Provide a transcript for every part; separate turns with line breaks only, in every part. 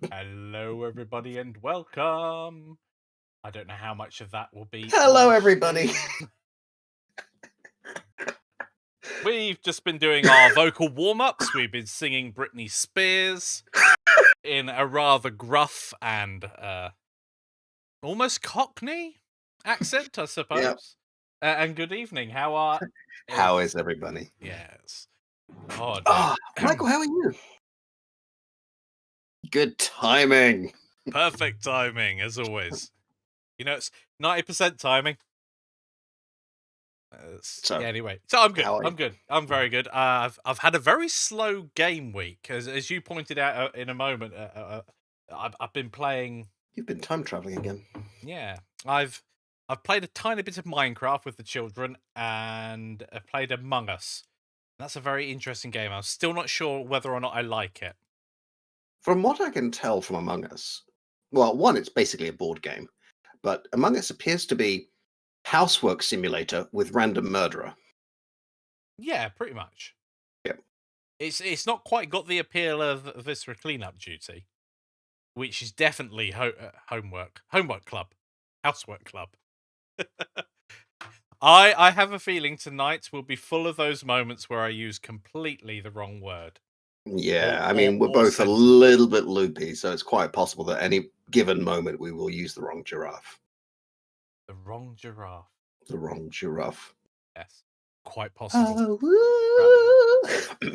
Hello, everybody, and welcome. I don't know how much of that will be
Hello,
on
everybody.
stream. We've just been doing our vocal warm-ups. We've been singing Britney Spears in a rather gruff and almost Cockney accent, I suppose. And good evening. How
is everybody?
Yes. Oh, dear.
Michael, how are you? Good timing.
Perfect timing, as always. You know, it's 90% timing.
So,
Anyway, so I'm good.
how are
I'm
you?
good. I'm very good. I've had a very slow game week, as you pointed out in a moment. I've been playing.
You've been time traveling again.
Yeah, I've played a tiny bit of Minecraft with the children, and I've played Among Us. That's a very interesting game. I'm still not sure whether or not I like it.
From what I can tell from Among Us, well, one, it's basically a board game, but Among Us appears to be housework simulator with random murderer.
Yeah, pretty much.
Yep.
It's not quite got the appeal of this for cleanup duty, which is definitely homework club, housework club. I have a feeling tonight will be full of those moments where I use completely the wrong word.
Yeah, I
Or
mean, we're
or
both a
sentence.
little bit loopy, so it's quite possible that any given moment we will use the wrong giraffe.
The wrong giraffe.
The wrong giraffe.
Yes, quite possible.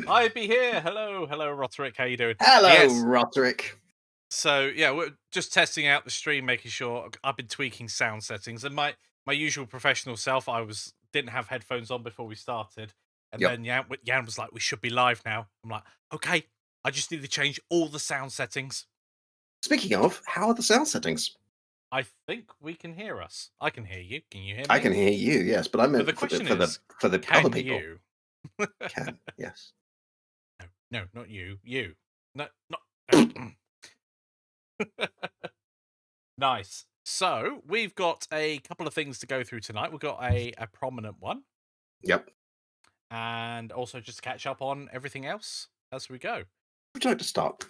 I'd be here. Hello, Roderick. How you doing?
Hello,
Yes.
Roderick.
So yeah, we're just testing out the stream, making sure I've been tweaking sound settings, and my usual professional self. Didn't have headphones on before we started, and
Yep.
then Jan was like, "We should be live now." I'm like, "Okay, I just need to change all the sound settings."
Speaking of, how are the sound settings?
I think we can hear us. I can hear you. Can you hear me?
I can hear you, yes, but I
But the
meant
question
for
is,
the other
can
people.
you?
Can, yes.
No, not you. You. No, not. Nice. So we've got a couple of things to go through tonight. We've got a prominent one,
Yep.
and also just to catch up on everything else as we go.
Would you like to start?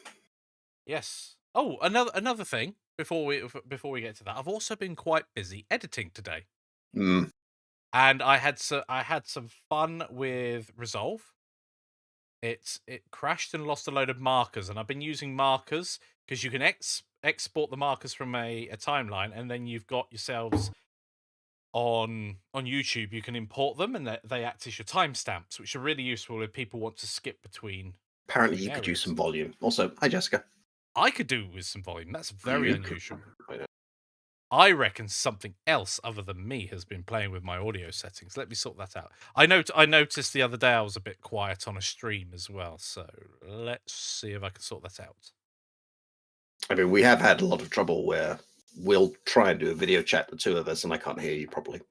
Yes. Oh, another thing before we get to that, I've also been quite busy editing today,
Mm.
and I had some fun with Resolve. It crashed and lost a load of markers, and I've been using markers because you can export the markers from a timeline, and then you've got yourselves on YouTube. You can import them, and they act as your timestamps, which are really useful if people want to skip between.
Apparently, you could use some volume. Also, hi, Jessica.
I could do with some volume. That's very unusual.
I know.
I reckon something else other than me has been playing with my audio settings. Let me sort that out. I noticed the other day I was a bit quiet on a stream as well, so let's see if I can sort that out.
I mean, we have had a lot of trouble where we'll try and do a video chat, the two of us, and I can't hear you properly.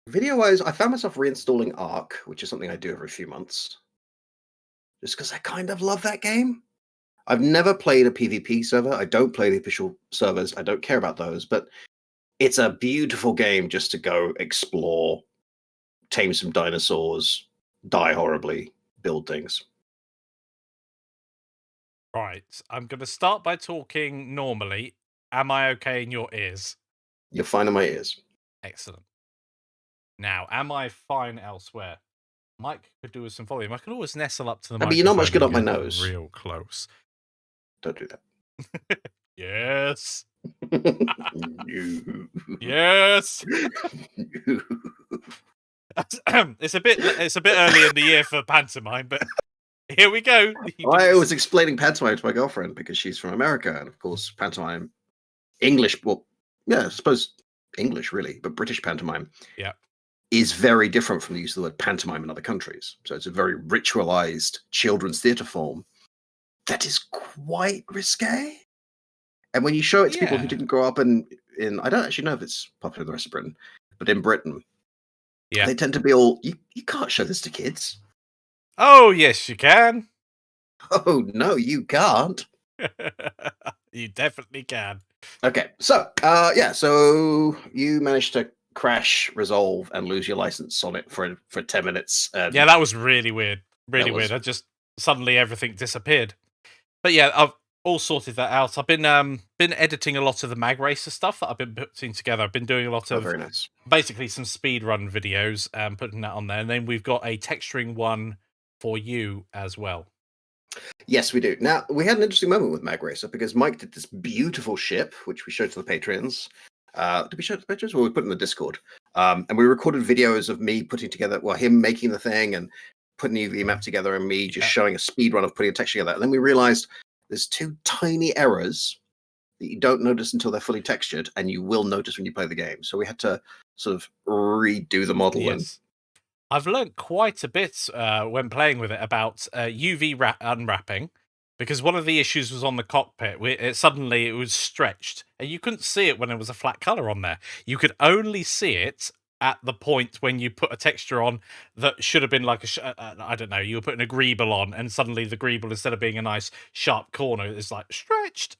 Video-wise, I found myself reinstalling Ark, which is something I do every few months, just because I kind of love that game. I've never played a PvP server. I don't play the official servers. I don't care about those, but it's a beautiful game just to go explore, tame some dinosaurs, die horribly, build things.
Right, I'm going to start by talking normally. Am I okay in your ears?
You're fine in my ears.
Excellent. Now, am I fine elsewhere? Mike could do with some volume. I can always nestle up to the microphone.
But you're not much good
and
up my
get
nose.
real close.
Don't do that.
Yes.
No.
Yes.
No.
It's a bit early in the year for pantomime, but here we go.
I was explaining pantomime to my girlfriend because she's from America, and of course, pantomime, English, well, yeah, I suppose English really, but British pantomime,
yeah,
is very different from the use of the word pantomime in other countries. So it's a very ritualized children's theatre form that is quite risque. And when you show it to people who didn't grow up in I don't actually know if it's popular in the rest of Britain, but in Britain, they tend to be all, you can't show this to kids.
Oh, yes, you can.
Oh, no, you can't.
You definitely can.
Okay, so, so you managed to crash, resolve, and lose your license on it for 10 minutes.
Yeah, that was really weird. Really weird. I just suddenly everything disappeared. But yeah, I've all sorted that out. I've been editing a lot of the Mag Racer stuff that I've been putting together. I've been doing a lot
Oh,
of
very nice.
basically some speed run videos and putting that on there. And then we've got a texturing one for you as well.
Yes, we do. Now, we had an interesting moment with Mag Racer because Mike did this beautiful ship, which we showed to the Patreons. Did we show it to the Patreons? Well, we put it in the Discord. And we recorded videos of me putting together, well, him making the thing and putting the UV map together and me just
Yeah.
showing a speed run of putting a text together. And then we realized there's two tiny errors that you don't notice until they're fully textured, and you will notice when you play the game. So we had to sort of redo the model and
Yes. I've learned quite a bit when playing with it about UV unwrapping, because one of the issues was on the cockpit. Suddenly it was stretched, and you couldn't see it when there was a flat color on there. You could only see it at the point when you put a texture on that should have been like I don't know. You were putting a greeble on, and suddenly the greeble, instead of being a nice sharp corner, is like stretched.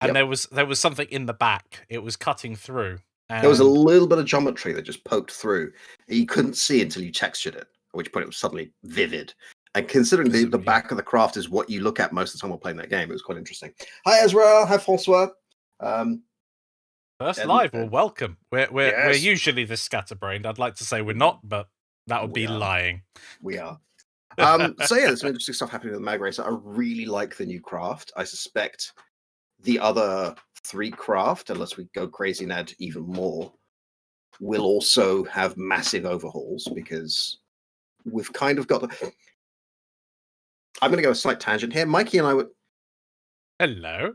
And
yep.
there was something in the back. It was cutting through,
There was a
and
little bit of geometry that just poked through. You couldn't see until you textured it, at which point it was suddenly vivid. And considering the
yeah.
back of the craft is what you look at most of the time while playing that game, it was quite interesting. Hi, Ezra. Hi, Francois. Um,
First
and,
live, well, welcome. We're
yes,
usually this scatterbrained. I'd like to say we're not, but that would
we
be
are.
lying.
We are. So yeah, there's some interesting stuff happening with Mag Racer. I really like the new craft. I suspect the other three craft, unless we go crazy and add even more, will also have massive overhauls because we've kind of got the. I'm going to go a slight tangent here. Mikey and I were
Hello.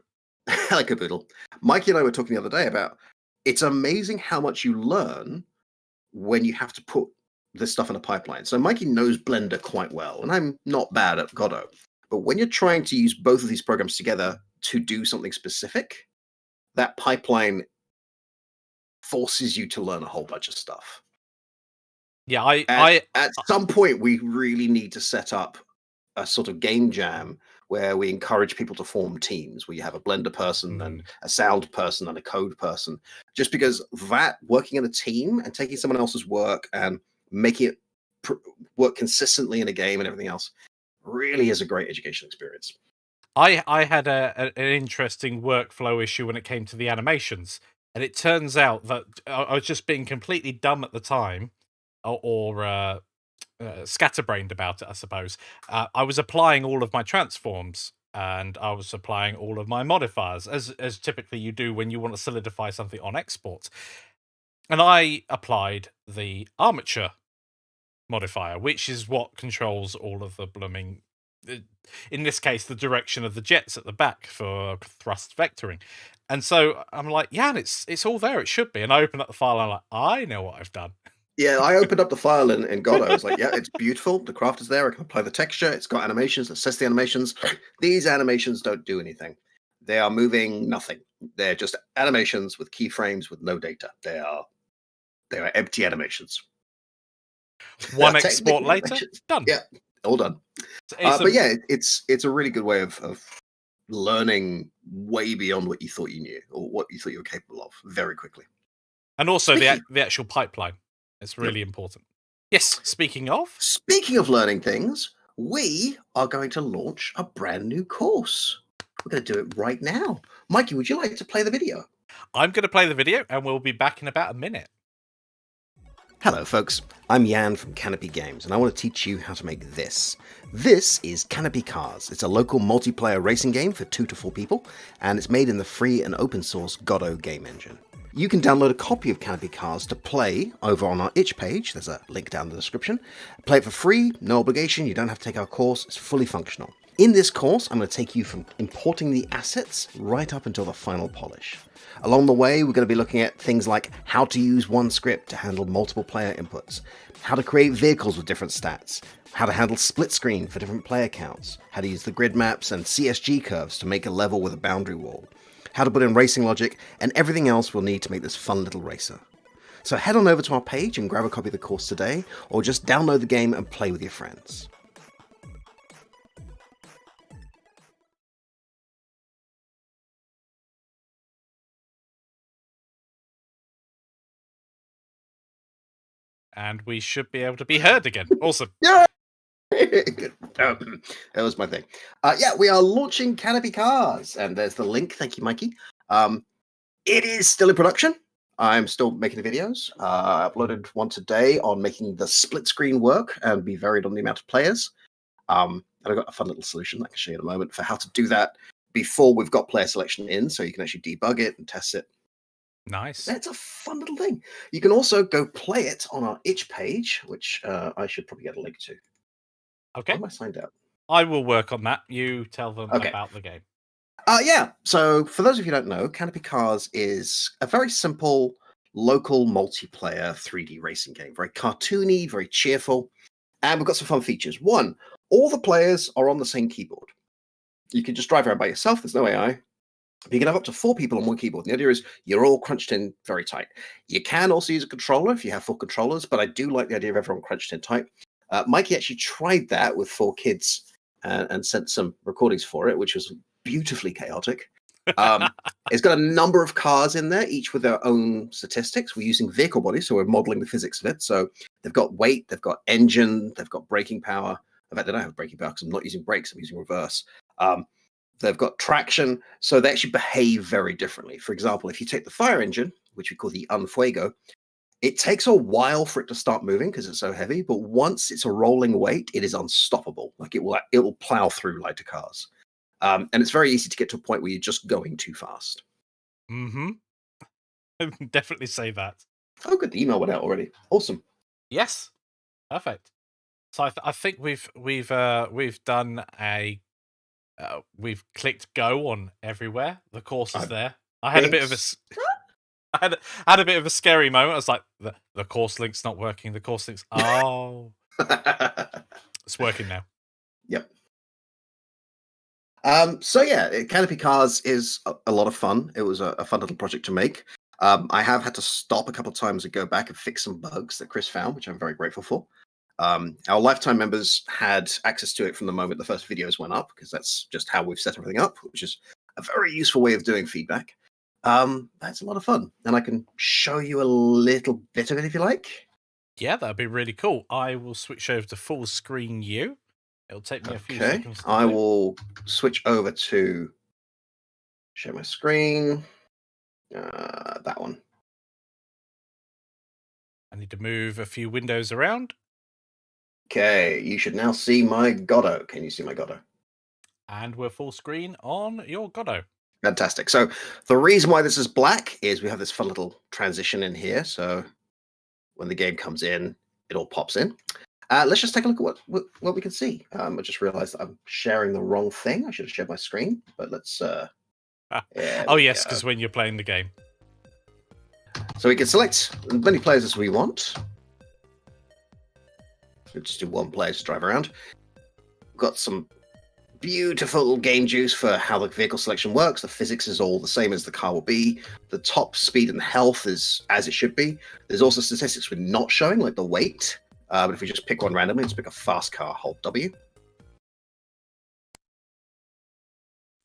like a boodle. Mikey and I were talking the other day about it's amazing how much you learn when you have to put this stuff in a pipeline. So Mikey knows Blender quite well, and I'm not bad at Godot. But when you're trying to use both of these programs together to do something specific, that pipeline forces you to learn a whole bunch of stuff.
Yeah, I
At
I
at some point, we really need to set up a sort of game jam where we encourage people to form teams, where you have a Blender person and
mm,
a sound person and a code person, just because that working in a team and taking someone else's work and making it work consistently in a game and everything else really is a great education experience.
I had an interesting workflow issue when it came to the animations, and it turns out that I was just being completely dumb at the time, or scatterbrained about it, I suppose. I was applying all of my transforms and I was applying all of my modifiers, as typically you do when you want to solidify something on export. And I applied the armature modifier, which is what controls all of the blooming. In this case, the direction of the jets at the back for thrust vectoring. And so I'm like, yeah, and it's all there. It should be. And I open up the file. And I'm like, I know what I've done.
Yeah, I opened up the file in Godot. I was like, yeah, it's beautiful. The craft is there. I can apply the texture. It's got animations. Assess the animations. These animations don't do anything. They are moving nothing. They're just animations with keyframes with no data. They are empty animations. They are
One export
technically
later,
animations.
done.
Yeah, all done.
It's
But
a
yeah, it's a really good way of learning way beyond what you thought you knew or what you thought you were capable of very quickly.
And also
Speaking
the actual pipeline. It's
yep.
really important. Yes, speaking of,
Speaking of learning things, we are going to launch a brand new course. We're going to do it right now. Mikey, would you like to play the video?
I'm going to play the video and we'll be back in about a minute.
Hello, folks. I'm Jan from Canopy Games, and I want to teach you how to make this. This is Canopy Cars. It's a local multiplayer racing game for 2 to 4 people, and it's made in the free and open source Godot game engine. You can download a copy of Canopy Cars to play over on our itch page. There's a link down in the description. Play it for free, no obligation. You don't have to take our course. It's fully functional. In this course, I'm going to take you from importing the assets right up until the final polish. Along the way, we're going to be looking at things like how to use one script to handle multiple player inputs, how to create vehicles with different stats, how to handle split screen for different player counts, how to use the grid maps and CSG curves to make a level with a boundary wall, how to put in racing logic, and everything else we'll need to make this fun little racer. So head on over to our page and grab a copy of the course today, or just download the game and play with your friends.
And we should be able to be heard again. Awesome.
Yeah! That was my thing. Yeah, we are launching Canopy Cars, and there's the link. Thank you, Mikey. It is still in production. I'm still making the videos. I uploaded one today on making the split screen work and be varied on the amount of players. And I've got a fun little solution I can show you in a moment for how to do that before we've got player selection in, so you can actually debug it and test it.
Nice.
That's a fun little thing. You can also go play it on our itch page, which I should probably get a link to.
Okay.
How am I signed out?
I will work on that. You tell them
Okay.
about the game.
Yeah. So for those of you who don't know, Canopy Cars is a very simple local multiplayer 3D racing game. Very cartoony, very cheerful. And we've got some fun features. One, all the players are on the same keyboard. You can just drive around by yourself. There's no AI. You can have up to 4 people on one keyboard. And the idea is you're all crunched in very tight. You can also use a controller if you have 4 controllers, but I do like the idea of everyone crunched in tight. Mikey actually tried that with 4 kids and sent some recordings for it, which was beautifully chaotic. It's got a number of cars in there, each with their own statistics. We're using vehicle bodies, so we're modeling the physics of it. So they've got weight, they've got engine, they've got braking power. In fact, they don't have braking power because I'm not using brakes, I'm using reverse. They've got traction, so they actually behave very differently. For example, if you take the fire engine, which we call the Unfuego, it takes a while for it to start moving because it's so heavy, but once it's a rolling weight, it is unstoppable. Like it will plow through lighter cars. And it's very easy to get to a point where you're just going too fast.
Mm-hmm. Definitely say that.
Oh, good. The email went out already. Awesome.
Yes. Perfect. So I think we've done a we've clicked go on everywhere. The course is there. I had a bit of a I had a bit of a scary moment. I was like, the course link's not working. The course link's it's working now.
Yep. So yeah, Canopy Cars is a lot of fun. It was a fun little project to make. I have had to stop a couple of times and go back and fix some bugs that Chris found, which I'm very grateful for. Our lifetime members had access to it from the moment the first videos went up, because that's just how we've set everything up, which is a very useful way of doing feedback. That's a lot of fun, and I can show you a little bit of it if you like.
Yeah, that'd be really cool. I will switch over to full screen you. It'll take me a few seconds to
I
do.
will switch over to share my screen. That one.
I need to move a few windows around.
Okay, you should now see my Godot. Can you see my Godot?
And we're full screen on your Godot.
Fantastic. So the reason why this is black is we have this fun little transition in here. So when the game comes in, it all pops in. Let's just take a look at what we can see. I just realized that I'm sharing the wrong thing. I should have shared my screen, but let's...
oh, yes, because when you're playing the game.
So we can select as many players as we want. We'll just do 1 player to drive around. We've got some beautiful game juice for how the vehicle selection works. The physics is all the same as the car will be. The top speed and health is as it should be. There's also statistics we're not showing, like the weight. But if we just pick one randomly, let's pick a fast car, hold W.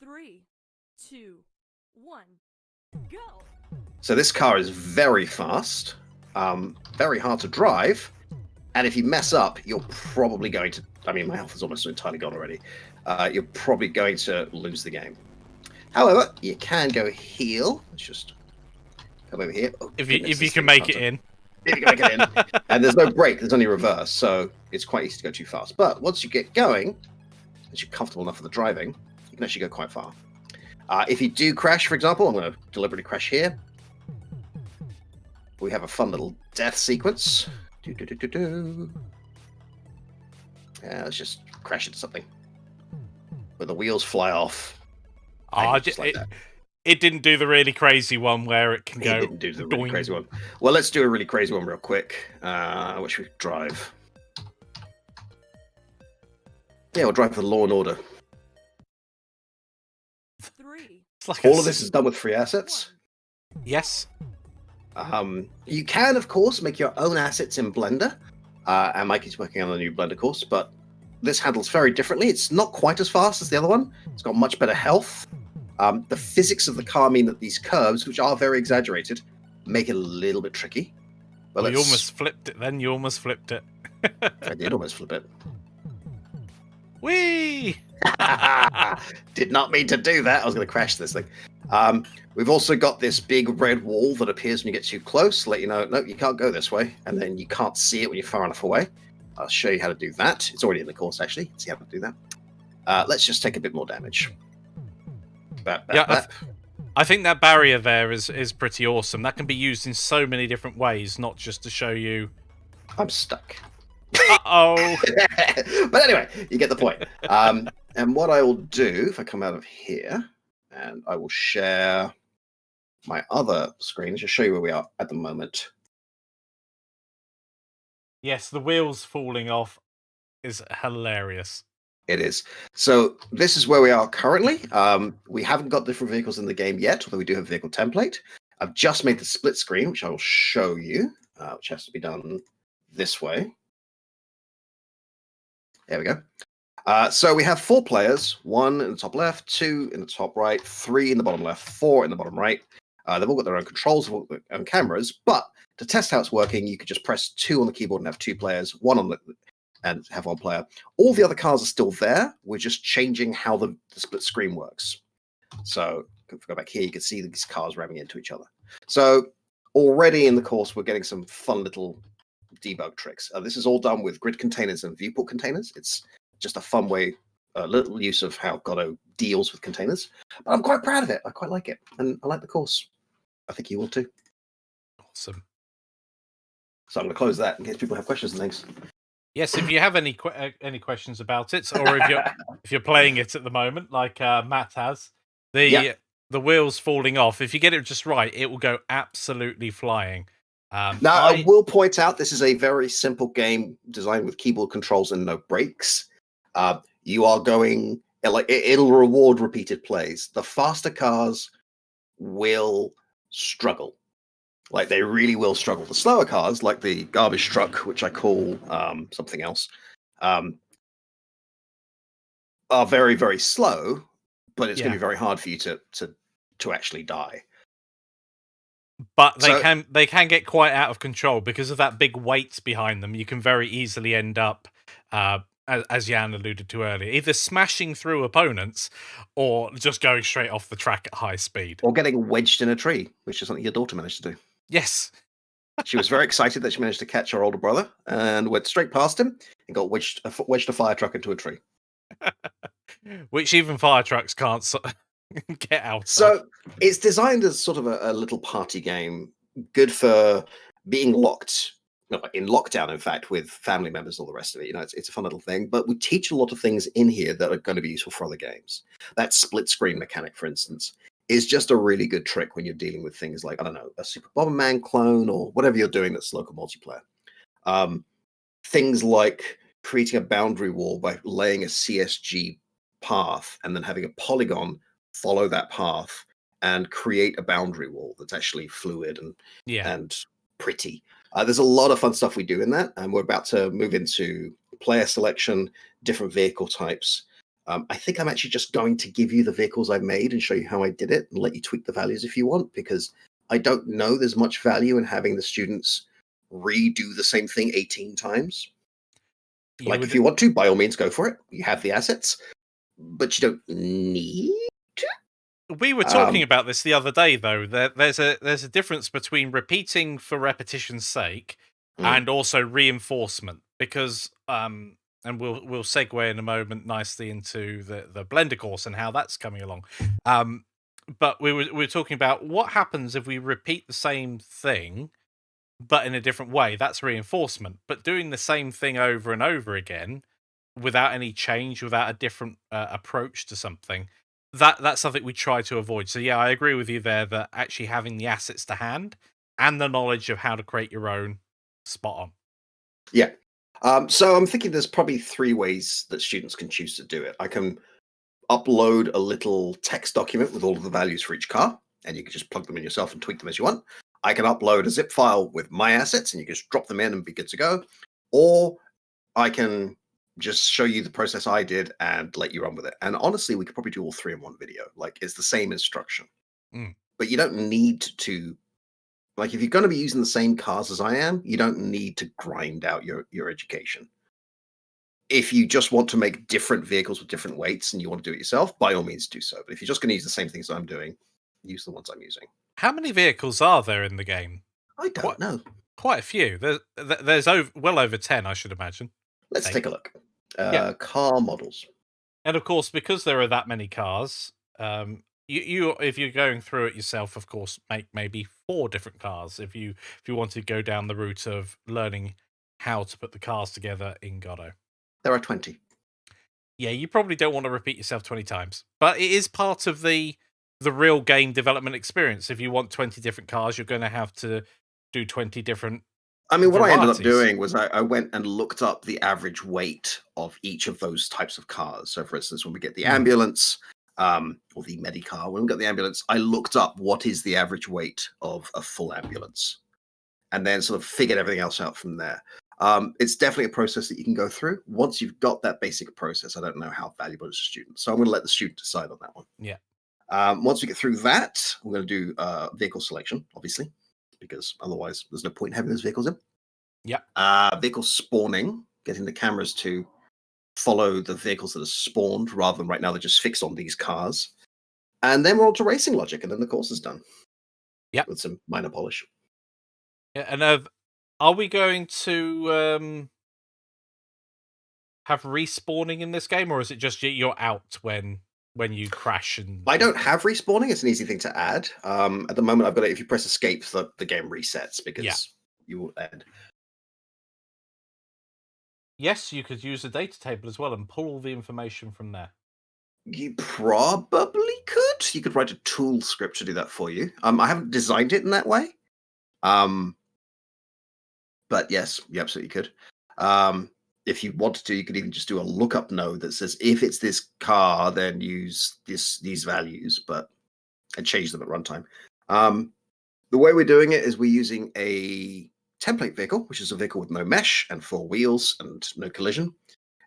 3, 2, 1, go!
So this car is very fast, very hard to drive, and if you mess up, you're probably going to... I mean, my health is almost entirely gone already. You're probably going to lose the game. However, you can go heal. Let's just come over here. Oh,
if you can make it in.
If you can make it in. And there's no brake, there's only reverse, so it's quite easy to go too fast. But once you get going, once you're comfortable enough for the driving, you can actually go quite far. If you do crash, for example, I'm going to deliberately crash here. We have a fun little death sequence. Let's just crash into something. Where the wheels fly off.
It didn't do the really crazy one where it can go...
It didn't do the really crazy one. Well, let's do a really crazy one real quick. I wish we could drive. Yeah, we'll drive for Law and Order.
3.
Like
all of this is done with free assets.
Yes.
You can, of course, make your own assets in Blender. And Mikey's working on a new Blender course, but this handles very differently. It's not quite as fast as the other one. It's got much better health. The physics of the car mean that these curves, which are very exaggerated, make it a little bit tricky.
Well, you almost flipped it then. You almost flipped it.
I did almost flip it.
Whee!
Did not mean to do that. I was going to crash this thing. We've also got this big red wall that appears when you get too close, let you know, no, you can't go this way, and then you can't see it when you're far enough away. I'll show you how to do that. It's already in the course, actually. See how to do that. Let's just take a bit more damage.
Yeah, I think that barrier there is pretty awesome. That can be used in so many different ways, not just to show you.
I'm stuck.
Uh-oh.
But anyway, you get the point. And what I will do, if I come out of here, and I will share my other screen, just show you where we are at the moment.
Yes, the wheels falling off is hilarious.
It is. So this is where we are currently. We haven't got different vehicles in the game yet, although we do have a vehicle template. I've just made the split screen, which I will show you, which has to be done this way. There we go. So we have 4 players, 1 in the top left, 2 in the top right, 3 in the bottom left, 4 in the bottom right. They've all got their own controls, they've all got their own cameras, but to test how it's working, you could just press 2 on the keyboard and have 2 players, 1 on the and have 1 player. All the other cars are still there. We're just changing how the split screen works. So if we go back here, you can see these cars ramming into each other. So already in the course, we're getting some fun little debug tricks. This is all done with grid containers and viewport containers. It's just a fun way, a little use of how Godot deals with containers. But I'm quite proud of it. I quite like it. And I like the course. I think you will too.
Awesome.
So I'm going to close that in case people have questions and things.
Yes, if you have any questions about it, or if you're playing it at the moment, like Matt has, the wheels falling off. If you get it just right, it will go absolutely flying.
Now, I will point out this is a very simple game designed with keyboard controls and no brakes. You are going it'll reward repeated plays. The faster cars will struggle. Like they really will struggle. The slower cars, like the garbage truck, which I call something else, are very, very slow, but it's going to be very hard for you to actually die.
But they can get quite out of control because of that big weight behind them. You can very easily end up, as Jan alluded to earlier, either smashing through opponents or just going straight off the track at high speed,
or getting wedged in a tree, which is something your daughter managed to do.
Yes.
She was very excited that she managed to catch her older brother and went straight past him and got wedged a fire truck into a tree.
Which even fire trucks can't get out
So it's designed as sort of a little party game, good for being locked, in lockdown, in fact, with family members and all the rest of it. You know, it's a fun little thing, but we teach a lot of things in here that are going to be useful for other games. That split screen mechanic, for instance, is just a really good trick when you're dealing with things like, I don't know, a Super Bomberman clone or whatever you're doing that's local multiplayer. Things like creating a boundary wall by laying a CSG path and then having a polygon follow that path and create a boundary wall that's actually fluid and pretty. There's a lot of fun stuff we do in that, and we're about to move into player selection, different vehicle types. I think I'm actually just going to give you the vehicles I've made and show you how I did it and let you tweak the values if you want, because I don't know there's much value in having the students redo the same thing 18 times. If you want to, by all means, go for it. You have the assets, but you don't need to.
We were talking about this the other day, though. There's a difference between repeating for repetition's sake and also reinforcement, because and we'll segue in a moment nicely into the Blender course and how that's coming along. But we were talking about what happens if we repeat the same thing, but in a different way. That's reinforcement. But doing the same thing over and over again, without any change, without a different approach to something, that's something we try to avoid. So yeah, I agree with you there that actually having the assets to hand and the knowledge of how to create your own, spot on.
Yeah. So I'm thinking there's probably 3 ways that students can choose to do it. I can upload a little text document with all of the values for each car, and you can just plug them in yourself and tweak them as you want. I can upload a zip file with my assets, and you can just drop them in and be good to go. Or I can just show you the process I did and let you run with it. And honestly, we could probably do all 3 in one video. Like, it's the same instruction. But you don't need to, like, if you're going to be using the same cars as I am, you don't need to grind out your education. If you just want to make different vehicles with different weights and you want to do it yourself, by all means do so. But if you're just going to use the same things I'm doing, use the ones I'm using.
How many vehicles are there in the game?
I
Quite
don't know.
quite a few. There's well over 10, I should imagine.
Let's
Eight.
take a look.
Yeah.
Car models.
And of course, because there are that many cars, you if you're going through it yourself, of course, make maybe 4 different cars if you want to go down the route of learning how to put the cars together in Godot.
There are 20.
Yeah, you probably don't want to repeat yourself 20 times, but it is part of the real game development experience. If you want 20 different cars, you're going to have to do 20 different
I mean, what I ended up
varieties.
doing was I went and looked up the average weight of each of those types of cars. So, for instance, when we get the ambulance, or the Medicar, when we got the ambulance, I looked up what is the average weight of a full ambulance, and then sort of figured everything else out from there. It's definitely a process that you can go through. Once you've got that basic process, I don't know how valuable it is to students. So I'm going to let the student decide on that one.
Yeah.
Once we get through that, we're going to do vehicle selection, obviously, because otherwise there's no point in having those vehicles in.
Yeah.
Vehicle spawning, getting the cameras to follow the vehicles that are spawned rather than right now they're just fixed on these cars. And then we're on to racing logic, and then the course is done.
Yeah.
With some minor polish.
Yeah, and are we going to have respawning in this game, or is it just you're out when you crash? And
I don't have respawning. It's an easy thing to add. At the moment, I've got it. If you press escape, the game resets because you will end.
Yes, you could use a data table as well and pull all the information from there.
You probably could. You could write a tool script to do that for you. I haven't designed it in that way. But yes, you absolutely could. If you wanted to, you could even just do a lookup node that says if it's this car, then use these values, and change them at runtime. The way we're doing it is we're using a template vehicle, which is a vehicle with no mesh and 4 wheels and no collision.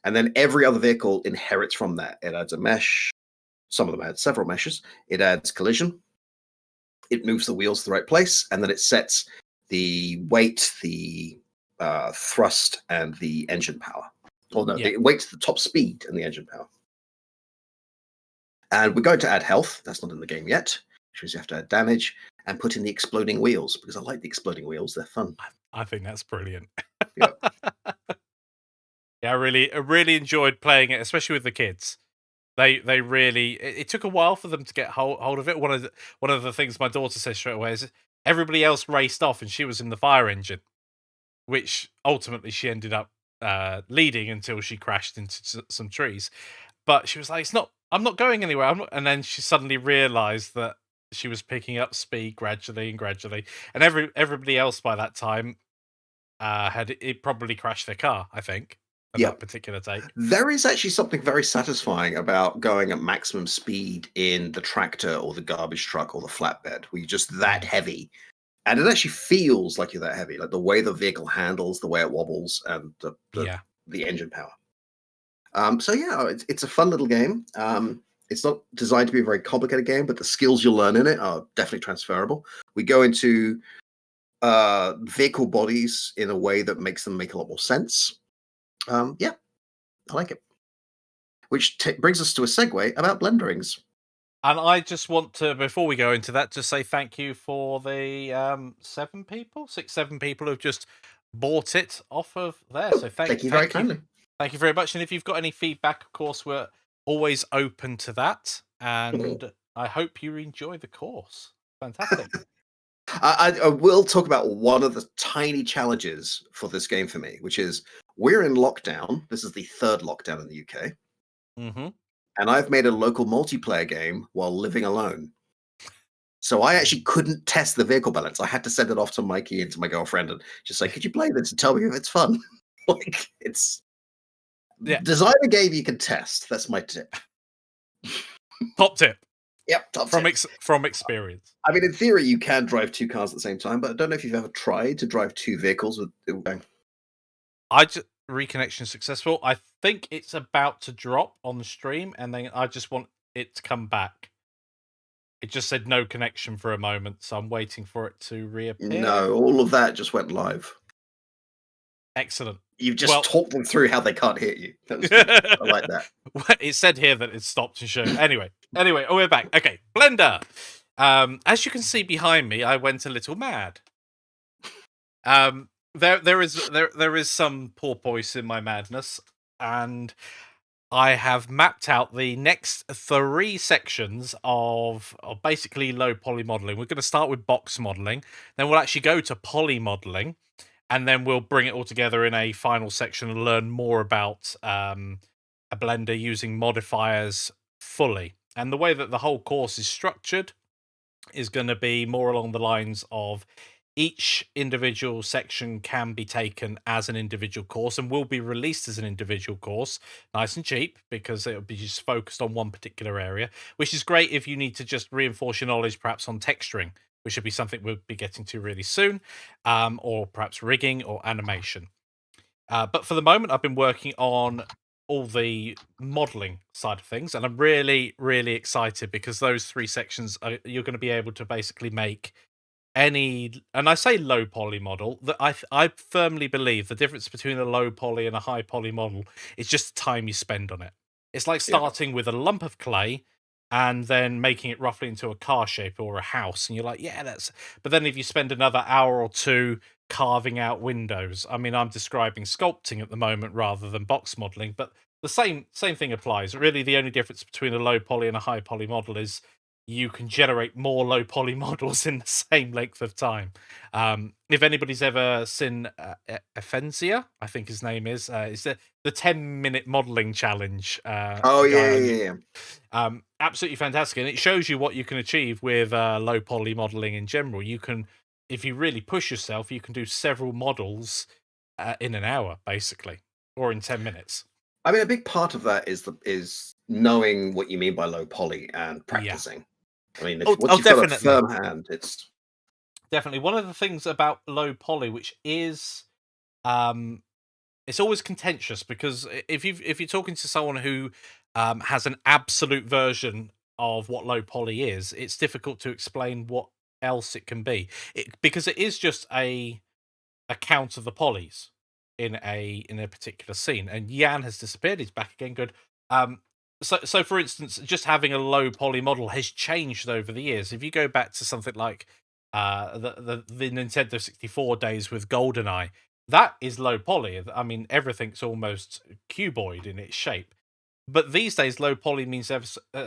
And then every other vehicle inherits from that. It adds a mesh. Some of them add several meshes. It adds collision. It moves the wheels to the right place, and then it sets the weight, the thrust, and the engine power. Or no, the weight, the top speed, and the engine power. And we're going to add health. That's not in the game yet, which means you have to add damage and put in the exploding wheels, because I like the exploding wheels. They're fun.
I think that's brilliant.
Yeah.
Yeah, I really enjoyed playing it, especially with the kids. They really. It took a while for them to get hold of it. One of the things my daughter said straight away is everybody else raced off and she was in the fire engine, which ultimately she ended up leading until she crashed into some trees. But she was like, I'm not going anywhere. And then she suddenly realised that she was picking up speed gradually, and everybody else by that time had it probably crashed their car, I think, at that particular take.
There is actually something very satisfying about going at maximum speed in the tractor or the garbage truck or the flatbed, where you're just that heavy. And it actually feels like you're that heavy, like the way the vehicle handles, the way it wobbles, and the engine power. So yeah, it's a fun little game. It's not designed to be a very complicated game, but the skills you'll learn in it are definitely transferable. We go into vehicle bodies in a way that makes them make a lot more sense. Yeah, I like it. Which brings us to a segue about blenderings.
And I just want to, before we go into that, just say thank you for the 7 people who've just bought it off of there. So
thank you very kindly.
Thank you very much. And if you've got any feedback, of course, we're always open to that. And I hope you enjoy the course. Fantastic.
I will talk about one of the tiny challenges for this game for me, which is we're in lockdown. This is the 3rd lockdown in the UK.
Mm-hmm.
And I've made a local multiplayer game while living alone. So I actually couldn't test the vehicle balance. I had to send it off to Mikey and to my girlfriend and just say, could you play this and tell me if it's fun? Like, design a game you can test. That's my tip.
Top tip.
Yep, top tip.
From experience.
I mean, in theory, you can drive 2 cars at the same time, but I don't know if you've ever tried to drive 2 vehicles with.
Reconnection successful. I think it's about to drop on the stream, and then I just want it to come back. It just said no connection for a moment, so I'm waiting for it to reappear.
No, all of that just went live.
Excellent.
You've just
Well,
talked them through how they can't hit you. That was good. I like that.
it said here that it stopped and showed. Anyway, oh, we're back. Okay, Blender. As you can see behind me, I went a little mad. There is some porpoise in my madness, and I have mapped out the next 3 sections of basically low poly modeling. We're going to start with box modeling, then we'll actually go to poly modeling, and then we'll bring it all together in a final section and learn more about a Blender using modifiers fully. And the way that the whole course is structured is going to be more along the lines of each individual section can be taken as an individual course and will be released as an individual course, nice and cheap, because it'll be just focused on one particular area, which is great if you need to just reinforce your knowledge perhaps on texturing, which should be something we'll be getting to really soon, or perhaps rigging or animation. But for the moment, I've been working on all the modeling side of things, and I'm really, really excited because those 3 sections you're going to be able to basically make any, and I say low poly model, that I firmly believe the difference between a low poly and a high poly model is just the time you spend on it. It's like
Yeah.
starting with a lump of clay and then making it roughly into a car shape or a house, and you're like, yeah, that's. But then if you spend another hour or 2 carving out windows, I mean, I'm describing sculpting at the moment rather than box modeling, but the same thing applies. Really, the only difference between a low poly and a high poly model is you can generate more low poly models in the same length of time. If anybody's ever seen Efenzia, I think his name is the 10-minute modeling challenge.
Oh,
Guy
yeah,
on
yeah, yeah.
absolutely fantastic, and it shows you what you can achieve with low poly modeling in general. You can, if you really push yourself, you can do several models in an hour, basically, or in 10 minutes.
I mean, a big part of that is knowing what you mean by low poly and
Yeah.
practicing. I mean,
Oh,
once you've got a
definitely.
firm hand, it's
Definitely. One of the things about low poly, which is it's always contentious, because if you're talking to someone who has an absolute version of what low poly is, it's difficult to explain what else it can be. Because it is just a count of the polys in a particular scene. And Jan has disappeared. He's back again. Good. So for instance, just having a low poly model has changed over the years. If you go back to something like the Nintendo 64 days with GoldenEye, that is low poly. I mean, everything's almost cuboid in its shape. But these days, low poly means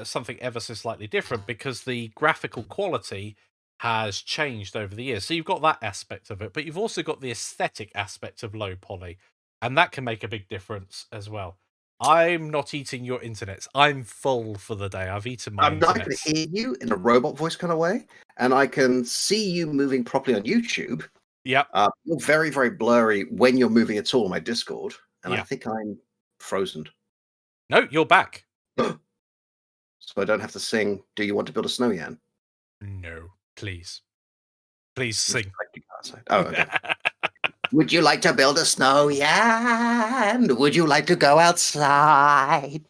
something ever so slightly different, because the graphical quality has changed over the years. So you've got that aspect of it, but you've also got the aesthetic aspect of low poly, and that can make a big difference as well. I'm not eating your internets. I'm full for the day. I've eaten my
I can
internets.
hear you in a robot voice kind of way, and I can see you moving properly on YouTube.
Yep.
You're very, very blurry when you're moving at all on my Discord, and I
Yeah.
think I'm frozen.
No, you're back.
So I don't have to sing, "Do you want to build a snow yan?"
No, please. Please
Would you
sing.
like to go outside? Oh, okay. Would you like to build a snow yan? Would you like to go outside?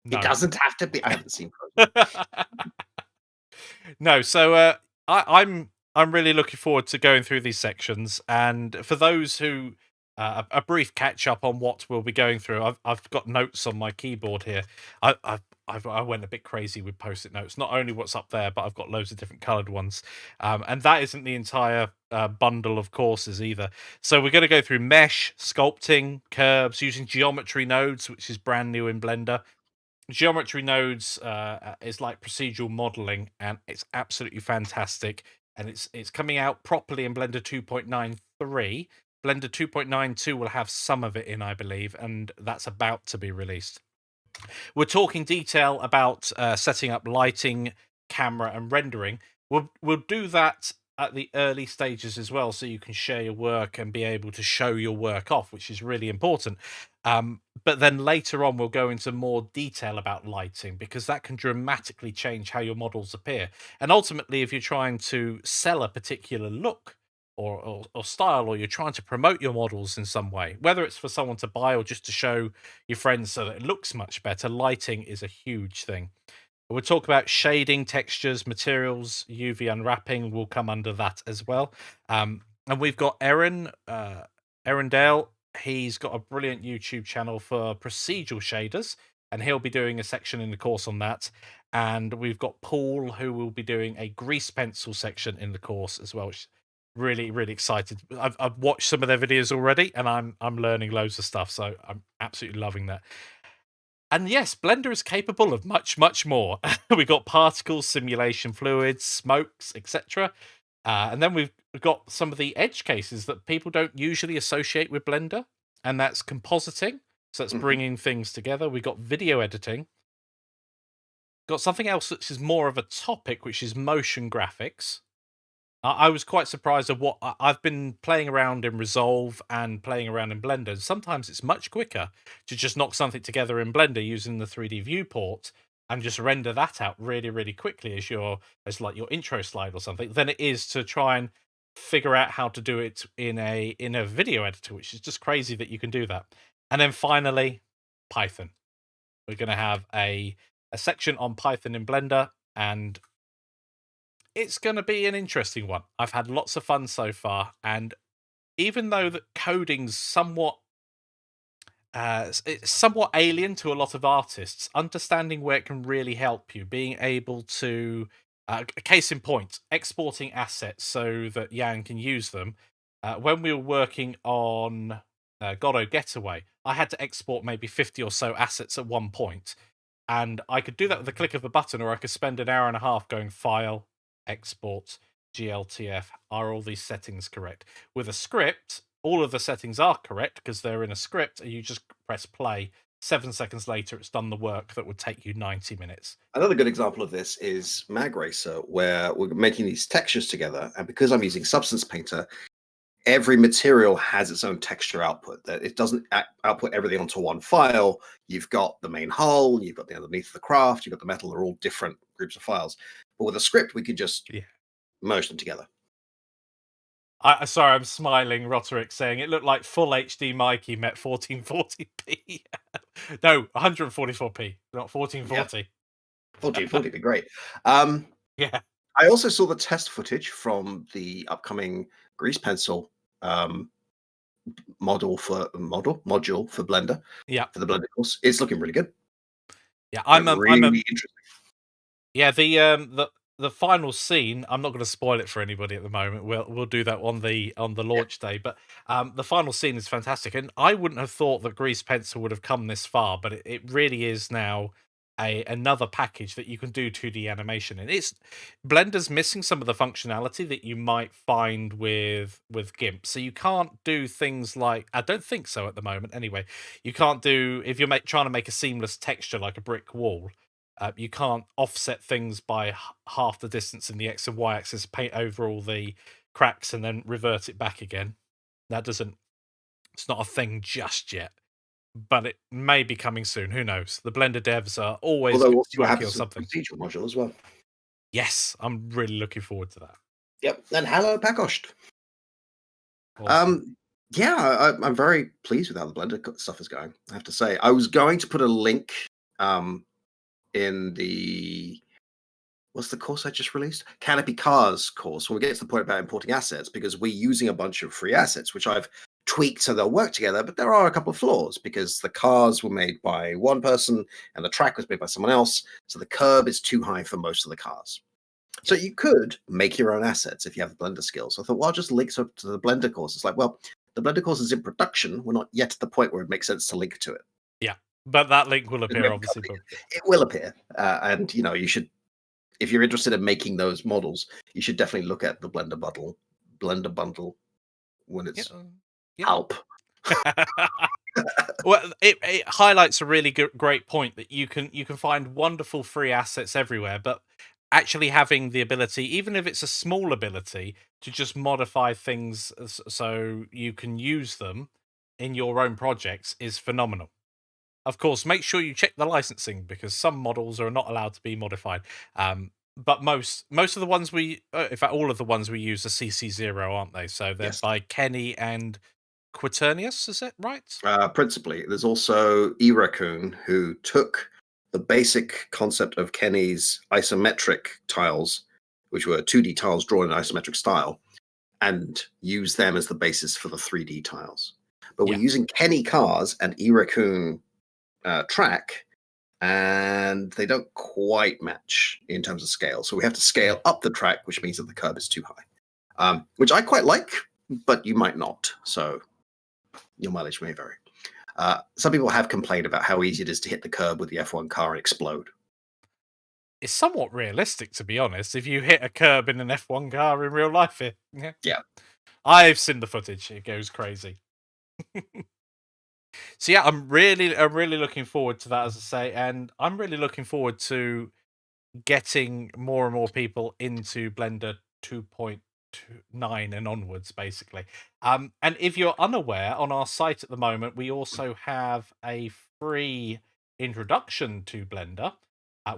No.
It doesn't have to be. I haven't seen Frozen.
No, so I'm really looking forward to going through these sections, and for those who a brief catch up on what we'll be going through. I've got notes on my keyboard here. I went a bit crazy with post-it notes. Not only what's up there, but I've got loads of different coloured ones, and that isn't the entire bundle of courses either. So we're going to go through mesh, sculpting, curves, using geometry nodes, which is brand new in Blender. Geometry nodes is like procedural modeling, and it's absolutely fantastic, and it's coming out properly in Blender 2.93. Blender 2.92 will have some of it in, I believe, and that's about to be released. We're talking detail about setting up lighting, camera, and rendering. We'll do that at the early stages as well, so you can share your work and be able to show your work off, which is really important. But then later on, we'll go into more detail about lighting, because that can dramatically change how your models appear. And ultimately, if you're trying to sell a particular look or style, or you're trying to promote your models in some way, whether it's for someone to buy or just to show your friends so that it looks much better, lighting is a huge thing. We'll talk about shading, textures, materials, UV unwrapping will come under that as well. And we've got Aaron Dale. He's got a brilliant YouTube channel for procedural shaders, and he'll be doing a section in the course on that. And we've got Paul, who will be doing a grease pencil section in the course as well. Which really, really excited. I've watched some of their videos already, and I'm learning loads of stuff. So I'm absolutely loving that. And yes, Blender is capable of much, much more. We've got particles, simulation fluids, smokes, etc. And then we've got some of the edge cases that people don't usually associate with Blender, and that's compositing. So that's
Mhm.
bringing things together. We've got video editing. Got something else which is more of a topic, which is motion graphics. I was quite surprised at what I've been playing around in Resolve and playing around in Blender. Sometimes it's much quicker to just knock something together in Blender using the 3D viewport and just render that out really, really quickly as like your intro slide or something, than it is to try and figure out how to do it in a video editor, which is just crazy that you can do that. And then finally, Python. We're going to have a section on Python in Blender, and it's going to be an interesting one. I've had lots of fun so far, and even though that coding's it's somewhat alien to a lot of artists, understanding where it can really help you, being able to, a case in point, exporting assets so that Yan can use them. When we were working on Godot Getaway, I had to export maybe 50 or so assets at one point, and I could do that with the click of a button, or I could spend an hour and a half going File, Export, GLTF. Are all these settings correct? With a script, all of the settings are correct because they're in a script, and you just press play. 7 seconds later, it's done the work that would take you 90 minutes.
Another good example of this is Mag Racer, where we're making these textures together, and because I'm using Substance Painter, every material has its own texture output. That it doesn't output everything onto one file. You've got the main hull, you've got the underneath of the craft, you've got the metal. They're all different groups of files. But with a script, we can just
Yeah.
merge them together.
Sorry, I'm smiling, Roderick, saying it looked like full HD Mikey met 1440p. No, 144p, not 1440.
1440 would be great.
Yeah.
I also saw the test footage from the upcoming grease pencil module for Blender.
Yeah.
For the Blender course. It's looking really good.
Yeah,
Really interesting.
Yeah, the final scene, I'm not going to spoil it for anybody at the moment. We'll do that on the launch day, but the final scene is fantastic, and I wouldn't have thought that Grease Pencil would have come this far, but it really is now another package that you can do 2D animation in. It's Blender's missing some of the functionality that you might find with GIMP, so you can't do things like, I don't think so at the moment anyway. You can't do, if you're trying to make a seamless texture like a brick wall. You can't offset things by half the distance in the X and Y axis, paint over all the cracks, and then revert it back again. It's not a thing just yet, but it may be coming soon. Who knows? The Blender devs are always
Although we'll see what
working on
happens with the
something.
procedural module as well.
Yes, I'm really looking forward to that.
Yep. And hello, Pakost.
Awesome.
Yeah, I'm very pleased with how the Blender stuff is going. I have to say, I was going to put a link in the what's the course I just released? Canopy Cars course. When we get to the point about importing assets, because we're using a bunch of free assets, which I've tweaked so they'll work together. But there are a couple of flaws because the cars were made by one person and the track was made by someone else. So the curb is too high for most of the cars. So you could make your own assets if you have the Blender skills. So I thought, well, I'll just link to the Blender course. It's like, well, the Blender course is in production. We're not yet at the point where it makes sense to link to it.
Yeah, but that link will appear, obviously.
It will appear. And, you should, if you're interested in making those models, you should definitely look at the Blender bundle when it's help.
Well, it highlights a really great point that you can find wonderful free assets everywhere, but actually having the ability, even if it's a small ability, to just modify things so you can use them in your own projects is phenomenal. Of course, make sure you check the licensing because some models are not allowed to be modified. But most of the ones in fact, all of the ones we use are CC0, aren't they? So they're by Kenny and Quaternius, is it right?
Principally, there's also Eraccoon, who took the basic concept of Kenny's isometric tiles, which were 2D tiles drawn in isometric style, and use them as the basis for the 3D tiles. But we're
Yeah.
using Kenny cars and E-Raccoon track, and they don't quite match in terms of scale. So we have to scale up the track, which means that the curb is too high, which I quite like, but you might not. So your mileage may vary. Some people have complained about how easy it is to hit the curb with the F1 car and explode.
It's somewhat realistic, to be honest. If you hit a curb in an F1 car in real life,
Yeah.
I've seen the footage. It goes crazy. So yeah, I'm really looking forward to that, as I say, and I'm really looking forward to getting more and more people into Blender 2.9 and onwards, basically. And if you're unaware, on our site at the moment, we also have a free introduction to Blender.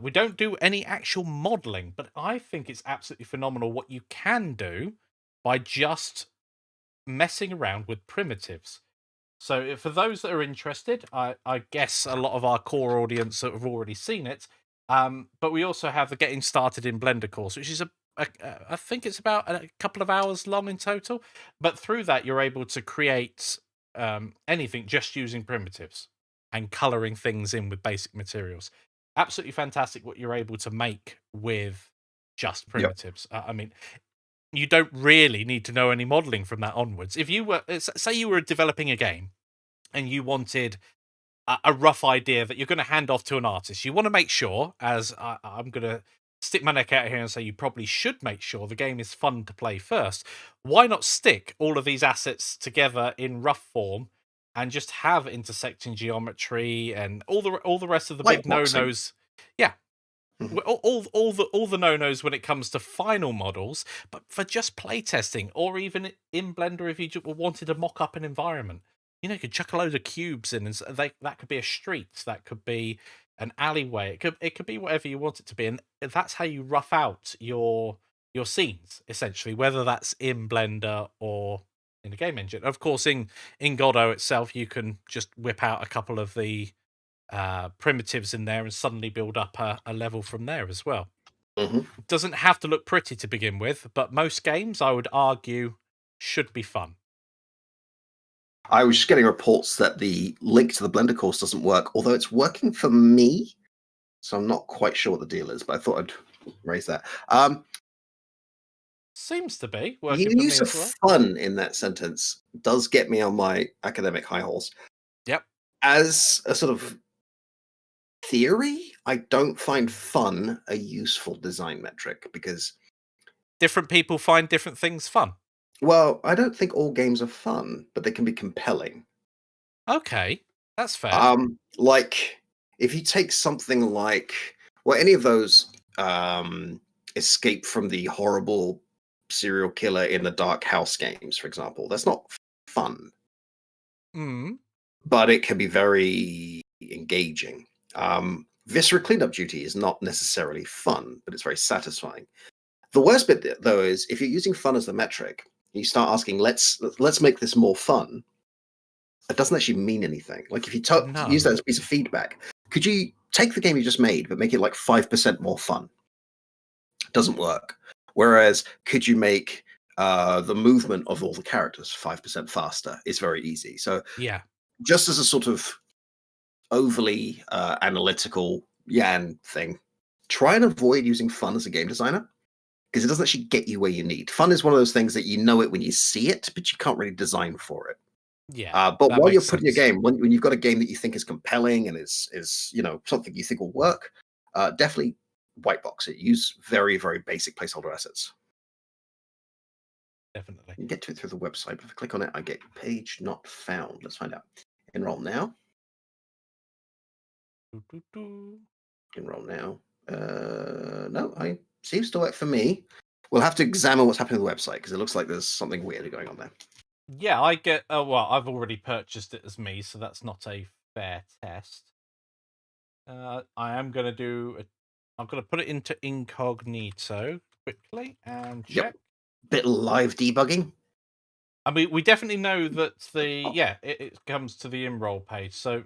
We don't do any actual modeling, but I think it's absolutely phenomenal what you can do by just messing around with primitives. So for those that are interested, I guess a lot of our core audience have already seen it. But we also have the Getting Started in Blender course, which is I think it's about a couple of hours long in total. But through that, you're able to create anything just using primitives and coloring things in with basic materials. Absolutely fantastic what you're able to make with just primitives. I mean, you don't really need to know any modeling from that onwards. If you were, say, you were developing a game and you wanted a rough idea that you're going to hand off to an artist, you want to make sure, as I'm going to stick my neck out here and say you probably should make sure the game is fun to play first. Why not stick all of these assets together in rough form and just have intersecting geometry and all the rest of the
Like
big
boxing.
no-nos? Yeah.
Mhm.
All the no-nos when it comes to final models, but for just playtesting, or even in Blender if you just wanted to mock up an environment, you could chuck a load of cubes in, and that could be a street, that could be an alleyway, it could be whatever you want it to be, and that's how you rough out your scenes essentially, whether that's in Blender or in the game engine. Of course, in Godot itself, you can just whip out a couple of the primitives in there and suddenly build up a level from there as well.
Mhm.
It doesn't have to look pretty to begin with, but most games, I would argue, should be fun.
I was just getting reports that the link to the Blender course doesn't work, although it's working for me. So I'm not quite sure what the deal is, but I thought I'd raise that.
Seems to be
The
working for me
use of
as well.
fun in that sentence does get me on my academic high horse.
Yep.
As a sort of theory, I don't find fun a useful design metric because,
Different people find different things fun.
well, I don't think all games are fun, but they can be compelling.
Okay, that's fair.
Like if you take something like, well, any of those escape from the horrible serial killer in the dark house games, for example, that's not fun,
Mm.
but it can be very engaging. Viscera cleanup duty is not necessarily fun, but it's very satisfying. The worst bit, though, is if you're using fun as the metric, you start asking, let's make this more fun. It doesn't actually mean anything. Like if you use that
No.
as a piece of feedback, could you take the game you just made but make it like 5% more fun? Doesn't work. Whereas could you make the movement of all the characters 5% faster? It's very easy. So
Yeah.
just as a sort of overly analytical Yan thing, try and avoid using fun as a game designer because it doesn't actually get you where you need. Fun is one of those things that you know it when you see it, but you can't really design for it.
Yeah.
But
That
while you're
makes
putting a
sense.
game, when you've got a game that you think is compelling and is something you think will work, definitely white box it. Use very very basic placeholder assets.
Definitely.
You can get to it through the website, but if I click on it, I get page not found. Let's find out. Enroll now.
Doo-doo-doo.
Enroll now. No, I seems to work for me. We'll have to examine what's happening on the website because it looks like there's something weird going on there.
Yeah, I get. Well, I've already purchased it as me, so that's not a fair test. I am going to do. I'm going to put it into incognito quickly and
Yep.
check.
Bit live debugging.
I mean, we definitely know that it comes to the enroll page. So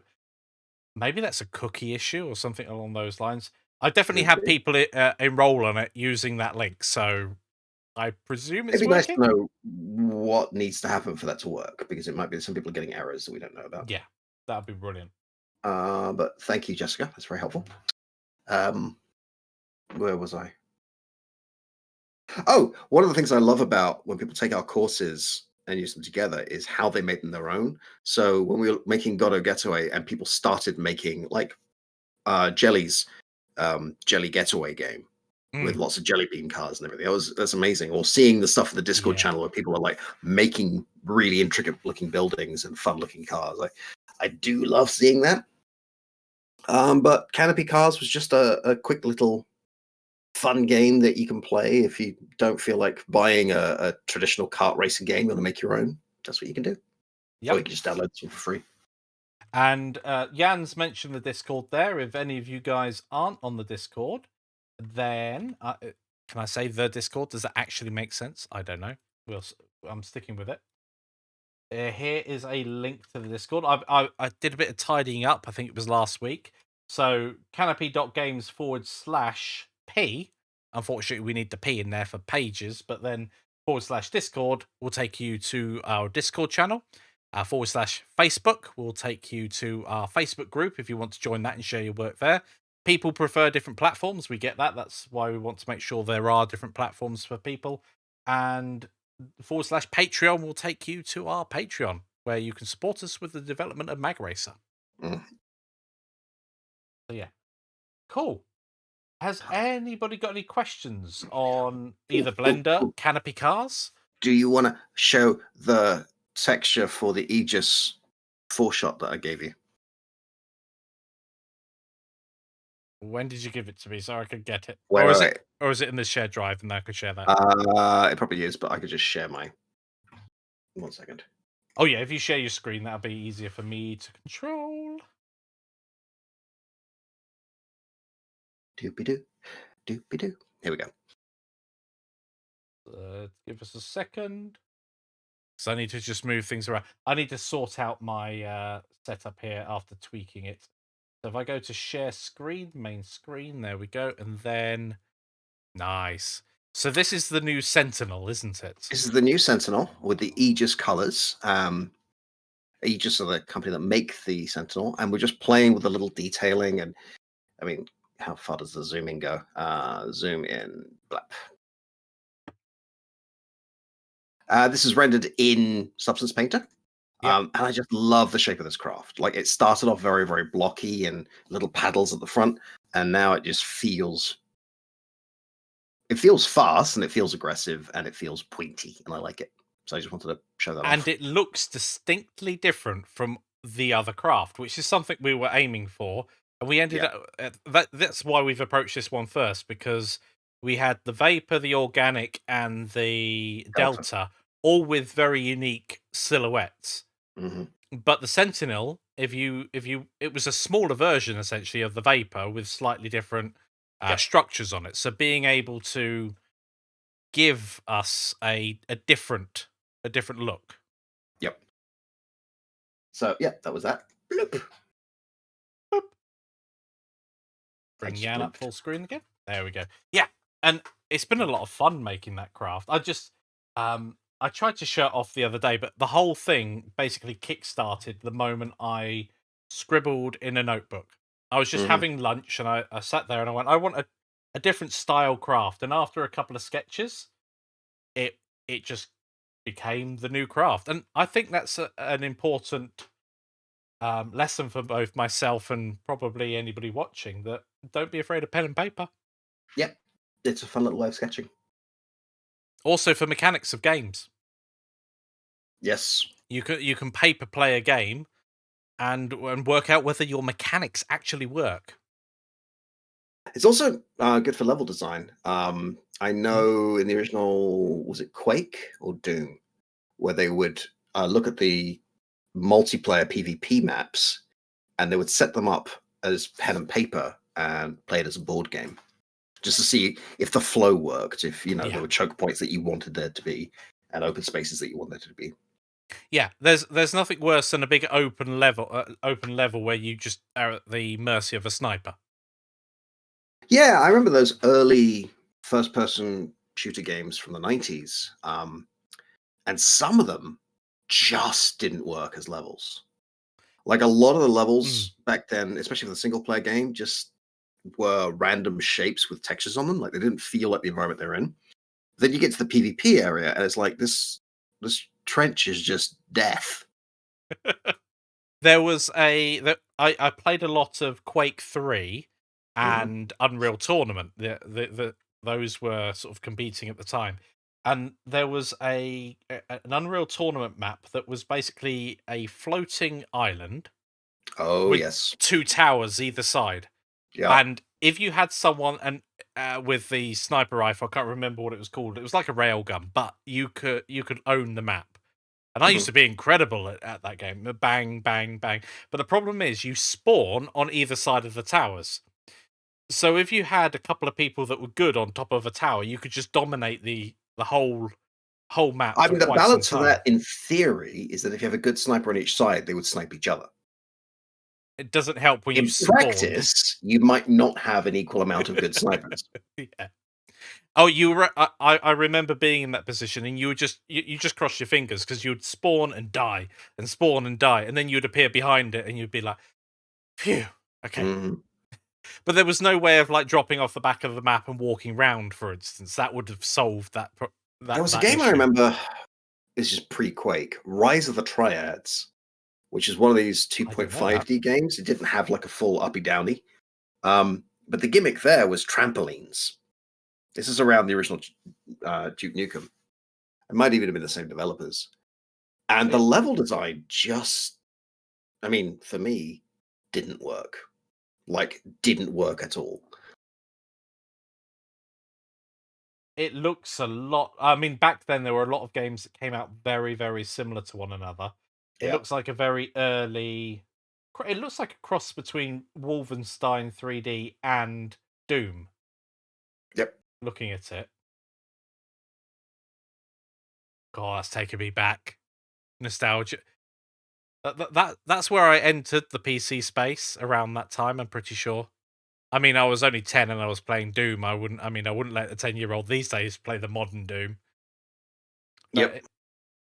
maybe that's a cookie issue or something along those lines. I definitely
Could
have
be.
people enroll on it using that link, so I presume
It'd
it's
be nice to
working.
know what needs to happen for that to work, because it might be that some people are getting errors that we don't know about.
Yeah, that'd be brilliant.
But thank you, Jessica. That's very helpful. Where was I? Oh, one of the things I love about when people take our courses and use them together is how they made them their own. So when we were making Godot Getaway and people started making like Jelly's Jelly Getaway game with
Mm,
lots of jelly bean cars and everything. That's amazing. Or seeing the stuff in the Discord
yeah.
channel where people are like making really intricate looking buildings and fun looking cars. I do love seeing that. But Canopy Cars was just a quick little fun game that you can play if you don't feel like buying a traditional kart racing game. You want to make your own. That's what you can do. Or
Yep.
you can just download this one for free.
And Jan's mentioned the Discord there. If any of you guys aren't on the Discord, then can I say the Discord? Does that actually make sense? I don't know. I'm sticking with it. Here is a link to the Discord. I did a bit of tidying up. I think it was last week. So canopy.games/p. Unfortunately, we need the P in there for pages, but then /Discord will take you to our Discord channel. /Facebook will take you to our Facebook group if you want to join that and share your work there. People prefer different platforms. We get that. That's why we want to make sure there are different platforms for people. And /Patreon will take you to our Patreon, where you can support us with the development of Mag Racer.
Mm.
So yeah, cool. Has anybody got any questions on either Blender,
Ooh.
Canopy Cars?
Do you want to show the texture for the Aegis foreshot that I gave you?
When did you give it to me so I could get it?
Wait,
Or is
wait,
it or is it in the shared drive and I could share that?
It probably is, but I could just share my. 1 second.
Oh yeah, if you share your screen, that'll be easier for me to control.
Doopy doo, doopy doo. Here we go.
Give us a second. So I need to just move things around. I need to sort out my setup here after tweaking it. So if I go to share screen, main screen, there we go. And then, nice. So this is the new Sentinel, isn't it?
This is the new Sentinel with the Aegis colors. Aegis are the company that make the Sentinel, and we're just playing with a little detailing. And I mean, how far does the zooming go? Zoom in. Blap. This is rendered in Substance Painter.
Yeah.
And I just love the shape of this craft. Like, it started off very, very blocky and little paddles at the front, and now it just feels fast and it feels aggressive and it feels pointy, and I like it. So I just wanted to show that
And
off.
it looks distinctly different from the other craft, which is something we were aiming for. And we ended
Yeah.
up that's why we've approached this one first, because we had the Vapor, the Organic, and the Delta, all with very unique silhouettes.
Hmm.
But the Sentinel, it was a smaller version essentially of the Vapor with slightly different
Yep.
structures on it. So being able to give us a different look.
Yep. So yeah, that was that. Bloop.
Bring
just
Yan up
blinked.
full screen again. There we go. Yeah, and it's been a lot of fun making that craft. I tried to show it off the other day, but the whole thing basically kick-started the moment I scribbled in a notebook. I was just
Mhm.
having lunch and I sat there and I went, I want a different style craft. And after a couple of sketches, it just became the new craft. And I think that's an important lesson for both myself and probably anybody watching, that don't be afraid of pen and paper.
Yep. It's a fun little way of sketching.
Also for mechanics of games,
Yes.
you can paper play a game and work out whether your mechanics actually work.
It's also good for level design. I know in the original, was it Quake or Doom, where they would look at the multiplayer PvP maps and they would set them up as pen and paper and play it as a board game, just to see if the flow worked, if there
Yeah.
were choke points that you wanted there to be and open spaces that you wanted there to be.
Yeah, there's nothing worse than a big open level where you just are at the mercy of a sniper.
Yeah, I remember those early first-person shooter games from the 90s. And some of them just didn't work as levels. Like a lot of the levels back then, especially for the single player game, just were random shapes with textures on them. Like they didn't feel like the environment they're in. Then you get to the PvP area, and it's like this trench is just death.
There was I played a lot of Quake 3 and Unreal Tournament. Those were sort of competing at the time. And there was an Unreal Tournament map that was basically a floating island
Oh
with
yes,
2 towers either side.
yeah.
And if you had someone with the sniper rifle, I can't remember what it was called. It was like a railgun, but you could own the map. And I used to be incredible at that game. Bang, bang, bang. But the problem is you spawn on either side of the towers. So if you had a couple of people that were good on top of a tower, you could just dominate the whole map
I
for
mean, the
quite some
balance for
time.
that, in theory, is that if you have a good sniper on each side, they would snipe each other.
It doesn't help when you
In
spawn.
practice, you might not have an equal amount of good snipers.
Yeah. Oh, you were. I remember being in that position, and you would you just cross your fingers because you would spawn and die, and spawn and die, and then you'd appear behind it, and you'd be like, "Phew, okay."
Mhm.
But there was no way of like dropping off the back of the map and walking round, for instance. That would have solved that
There was a
that
game I
issue.
remember. This is pre-Quake, Rise of the Triads, which is one of these
I don't know that.
2.5D games. It didn't have like a full uppy downy, but the gimmick there was trampolines. This is around the original Duke Nukem. It might even have been the same developers. And the level design just, I mean, for me, didn't work. Like, didn't work at all.
It looks a lot. I mean, back then there were a lot of games that came out very, very similar to one another. It
Yeah.
looks like a very early. It looks like a cross between Wolfenstein 3D and Doom.
Yep.
Looking at it, God, that's taking me back. Nostalgia. That's where I entered the PC space around that time. I'm pretty sure. I mean, I was only 10 and I was playing Doom. I wouldn't let a 10-year-old these days play the modern Doom. But
Yep.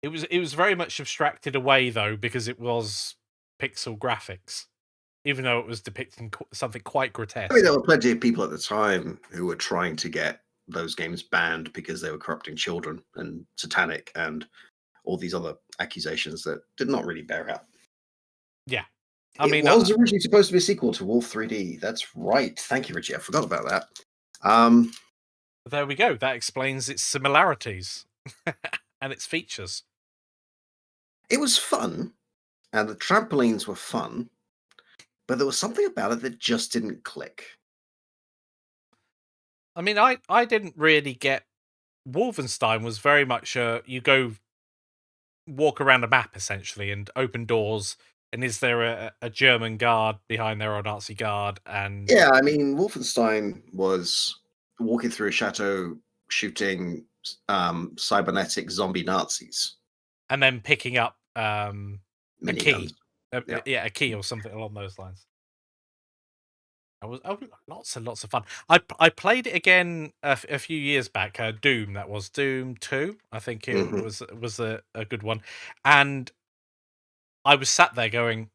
it was very much abstracted away though because it was pixel graphics, even though it was depicting something quite grotesque.
I mean, there were plenty of people at the time who were trying to get those games banned because they were corrupting children and satanic and all these other accusations that did not really bear out.
Yeah.
It was originally supposed to be a sequel to Wolf 3D. That's right. Thank you, Richie. I forgot about that.
There we go. That explains its similarities and its features.
It was fun, and the trampolines were fun, but there was something about it that just didn't click.
I mean, I didn't really get. Wolfenstein was very much you go walk around a map essentially and open doors. And is there a German guard behind there or a Nazi guard? And
Yeah, I mean, Wolfenstein was walking through a chateau shooting cybernetic zombie Nazis.
and then picking up a key,
Yeah.
a key or something along those lines. Lots and lots of fun. I played it again a few years back. Doom, that was Doom 2. I think it was a good one, and I was sat there going,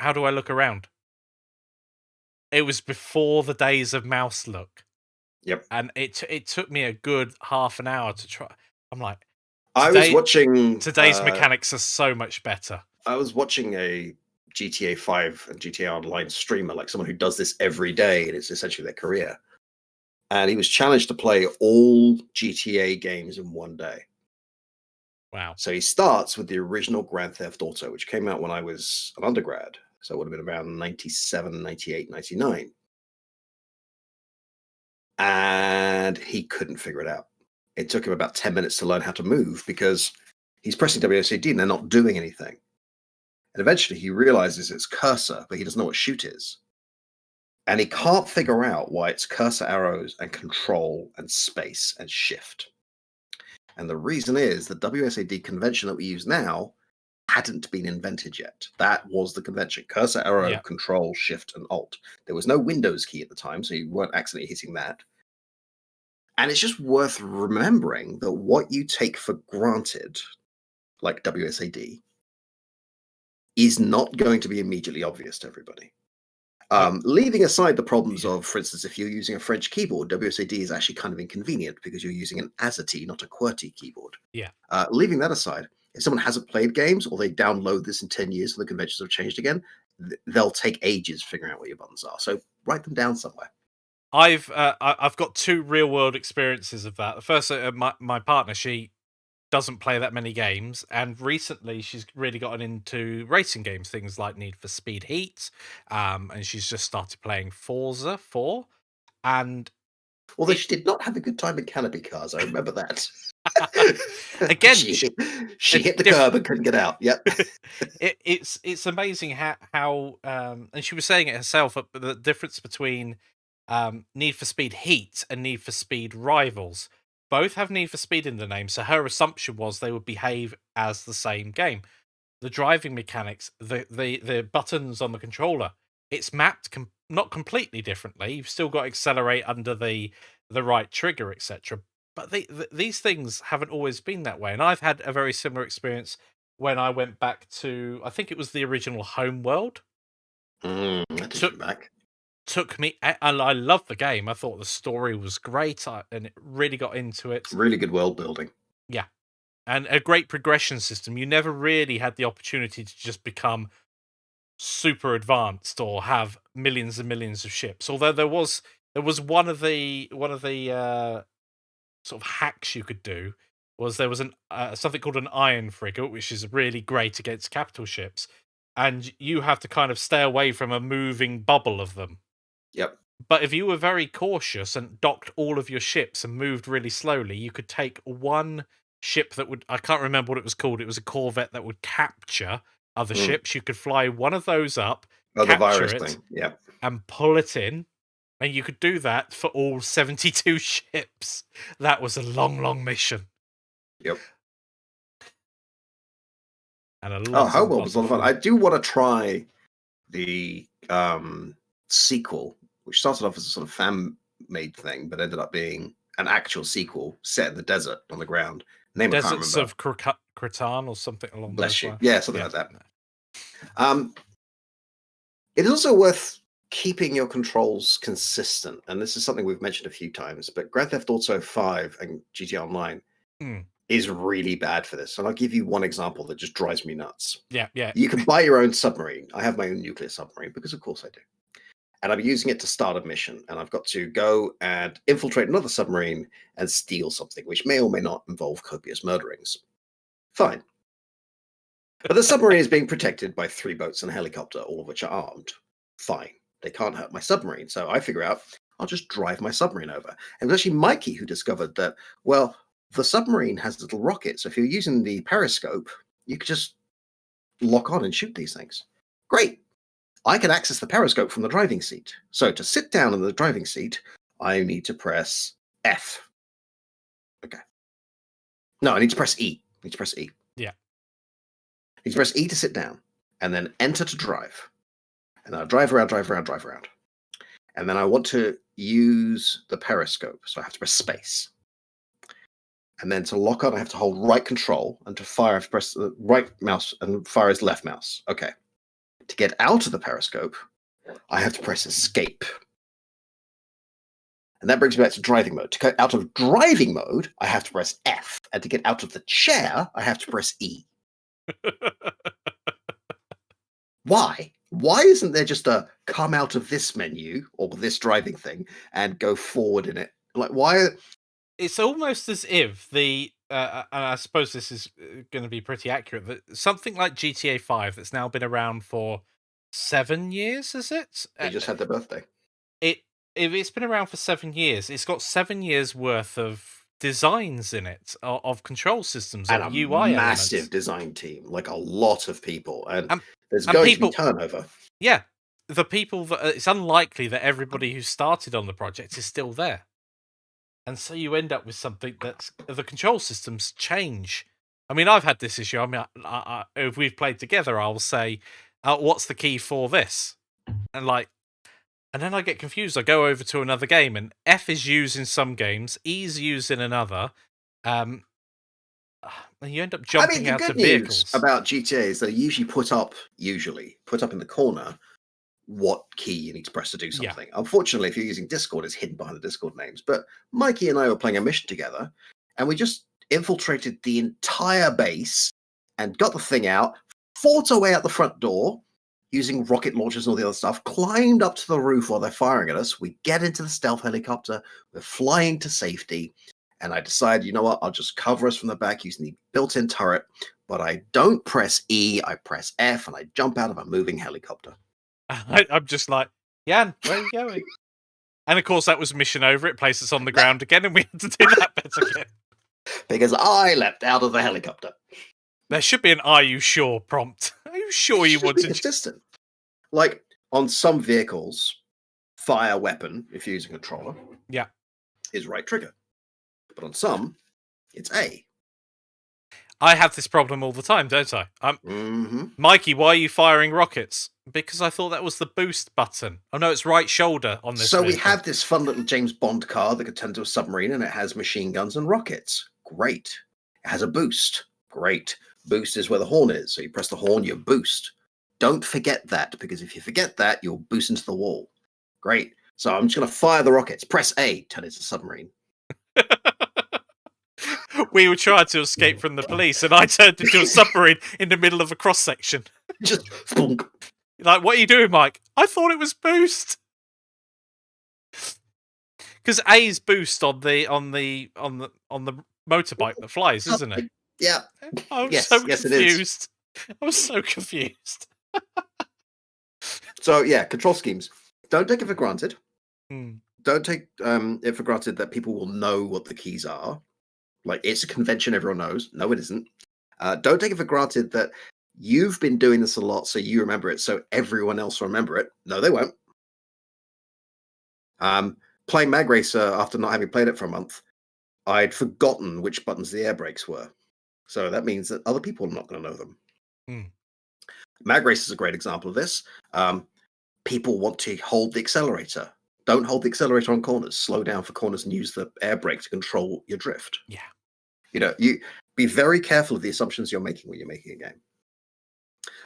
"How do I look around?" It was before the days of mouse look.
Yep.
And it took me a good half an hour to try. I'm like,
I was watching
today's mechanics are so much better.
I was watching a GTA 5 and GTA Online streamer, like someone who does this every day, and it's essentially their career. And he was challenged to play all GTA games in one day.
Wow.
So he starts with the original Grand Theft Auto, which came out when I was an undergrad. So it would have been around 97, 98, 99. And he couldn't figure it out. It took him about 10 minutes to learn how to move because he's pressing WSAD and they're not doing anything. And eventually he realizes it's cursor, but he doesn't know what shoot is. And he can't figure out why it's cursor arrows and control and space and shift. And the reason is the WSAD convention that we use now hadn't been invented yet. That was the convention. Cursor, arrow, control, shift, and alt. There was no Windows key at the time, so you weren't accidentally hitting that. And it's just worth remembering that what you take for granted, like WSAD, is not going to be immediately obvious to everybody. Leaving aside the problems
Yeah.
of, for instance, if you're using a French keyboard, WSAD is actually kind of inconvenient because you're using an AZERTY, not a QWERTY keyboard.
Yeah.
Leaving that aside, if someone hasn't played games or they download this in 10 years and the conventions have changed again, they'll take ages figuring out what your buttons are. So write them down somewhere.
I've got 2 real world experiences of that. The first, my partner, she doesn't play that many games, and recently she's really gotten into racing games, things like Need for Speed Heat, and she's just started playing Forza 4, and
Although
it
she did not have a good time in Canopy cars, I remember that.
again,
she
a
hit the
diff-
curb and couldn't get out. Yep.
it's amazing how and she was saying it herself, the difference between Need for Speed Heat and Need for Speed Rivals. Both have Need for Speed in the name, so her assumption was they would behave as the same game. The driving mechanics, the buttons on the controller, it's mapped not completely differently. You've still got accelerate under the right trigger, etc. But these things haven't always been that way, and I've had a very similar experience when I went back to, I think it was the original Homeworld.
That takes me back.
Took me, and I loved the game. I thought the story was great, and it really got into it.
Really good world building.
Yeah, and a great progression system. You never really had the opportunity to just become super advanced or have millions and millions of ships. Although there was one of the sort of hacks you could do was there was an something called an iron frigate, which is really great against capital ships, and you have to kind of stay away from a moving bubble of them.
Yep.
But if you were very cautious and docked all of your ships and moved really slowly, you could take one ship that would, I can't remember what it was called. It was a corvette that would capture other ships. You could fly one of those up,
Oh, the
capture
virus
it,
thing. Yep.
and pull it in. And you could do that for all 72 ships. That was a long, long mission.
Yep.
And a lot
Homeworld was a lot of fun. I do want to try the sequel, which started off as a sort of fan-made thing, but ended up being an actual sequel set in the desert on the ground. Name I can't
Deserts
remember.
of Cretan or something along
Bless
those
you.
lines.
Yeah, something like that. It is also worth keeping your controls consistent, and this is something we've mentioned a few times, but Grand Theft Auto 5 and GTA Online is really bad for this. And I'll give you one example that just drives me nuts.
Yeah.
You can buy your own submarine. I have my own nuclear submarine because of course I do. And I'm using it to start a mission, and I've got to go and infiltrate another submarine and steal something, which may or may not involve copious murderings. Fine. But the submarine is being protected by 3 boats and a helicopter, all of which are armed. Fine. They can't hurt my submarine. So I figure out I'll just drive my submarine over. And it was actually Mikey who discovered that, well, the submarine has little rockets. So if you're using the periscope, you could just lock on and shoot these things. Great. I can access the periscope from the driving seat. So to sit down in the driving seat, I need to press F. Okay. No, I need to press E. I need to press E.
Yeah.
I need to press E to sit down, and then enter to drive. And then I drive around. And then I want to use the periscope, so I have to press space. And then to lock on, I have to hold right control, and to fire, I have to press the right mouse, and fire is left mouse. Okay. To get out of the periscope, I have to press escape. And that brings me back to driving mode. To get out of driving mode, I have to press F. And to get out of the chair, I have to press E. Why? Why isn't there just a come out of this menu or this driving thing and go forward in it? Like, why?
It's almost as if and I suppose this is going to be pretty accurate, that something like GTA 5 that's now been around for 7 years, is it?
They just had their birthday.
If it's been around for 7 years, it's got 7 years worth of designs in it, of control systems,
and
of
a
UI
massive
elements.
design team, like a lot of people, and there's
and
going
people,
to be turnover.
Yeah, the people that it's unlikely that everybody who started on the project is still there, and so you end up with something that's the control systems change. I mean, I've had this issue. I mean, if we've played together, I'll say, "What's the key for this?" And like, And then I get confused. I go over to another game, and F is used in some games, E is used in another. And you end up
I mean,
jumping
the
out
good
of
news
vehicles.
about GTA is they usually put up in the corner what key you need to press to do
Yeah.
something. Unfortunately, if you're using Discord, it's hidden behind the Discord names. But Mikey and I were playing a mission together, and we just infiltrated the entire base and got the thing out, fought our way out the front door using rocket launchers and all the other stuff, climbed up to the roof while they're firing at us. We get into the stealth helicopter, we're flying to safety, and I decide, you know what, I'll just cover us from the back using the built-in turret, but I don't press E, I press F, and I jump out of a moving helicopter.
I'm just like, Jan, where are you going? And of course, that was mission over. It placed us on the ground again, and we had to do that bit again.
Because I leapt out of the helicopter.
There should be an "Are you sure?" prompt. Are you sure you
Should
want
be
to?
consistent. Like on some vehicles, fire weapon, if you're using a controller,
Yeah.
is right trigger. But on some, it's A.
I have this problem all the time, don't I?
Mm-hmm.
Mikey, why are you firing rockets? Because I thought that was the boost button. Oh no, it's right shoulder on this.
So we
vehicle.
have this fun little James Bond car that could turn into a submarine, and it has machine guns and rockets. Great. It has a boost. Great. Boost is where the horn is. So you press the horn, you boost. Don't forget that, because if you forget that, you'll boost into the wall. Great. So I'm just going to fire the rockets. Press A, turn into a submarine.
We were trying to escape from the police, and I turned into a submarine in the middle of a cross section.
Just thunk.
Like, what are you doing, Mike? I thought it was boost. Because A's boost on the motorbike that flies, isn't it?
Yeah.
I was
Yes,
so
yes, it is.
confused. I was so confused.
So yeah, control schemes. Don't take it for granted.
Hmm.
Don't take it for granted that people will know what the keys are. Like it's a convention everyone knows. No, it isn't. Don't take it for granted that you've been doing this a lot, so you remember it, so everyone else will remember it. No, they won't. Playing Mag Racer after not having played it for a month, I'd forgotten which buttons the air brakes were. So that means that other people are not going to know them.
Hmm.
Mag Racer is a great example of this. People want to hold the accelerator. Don't hold the accelerator on corners. Slow down for corners and use the air brake to control your drift.
Yeah.
You know, you be very careful of the assumptions you're making when you're making a game.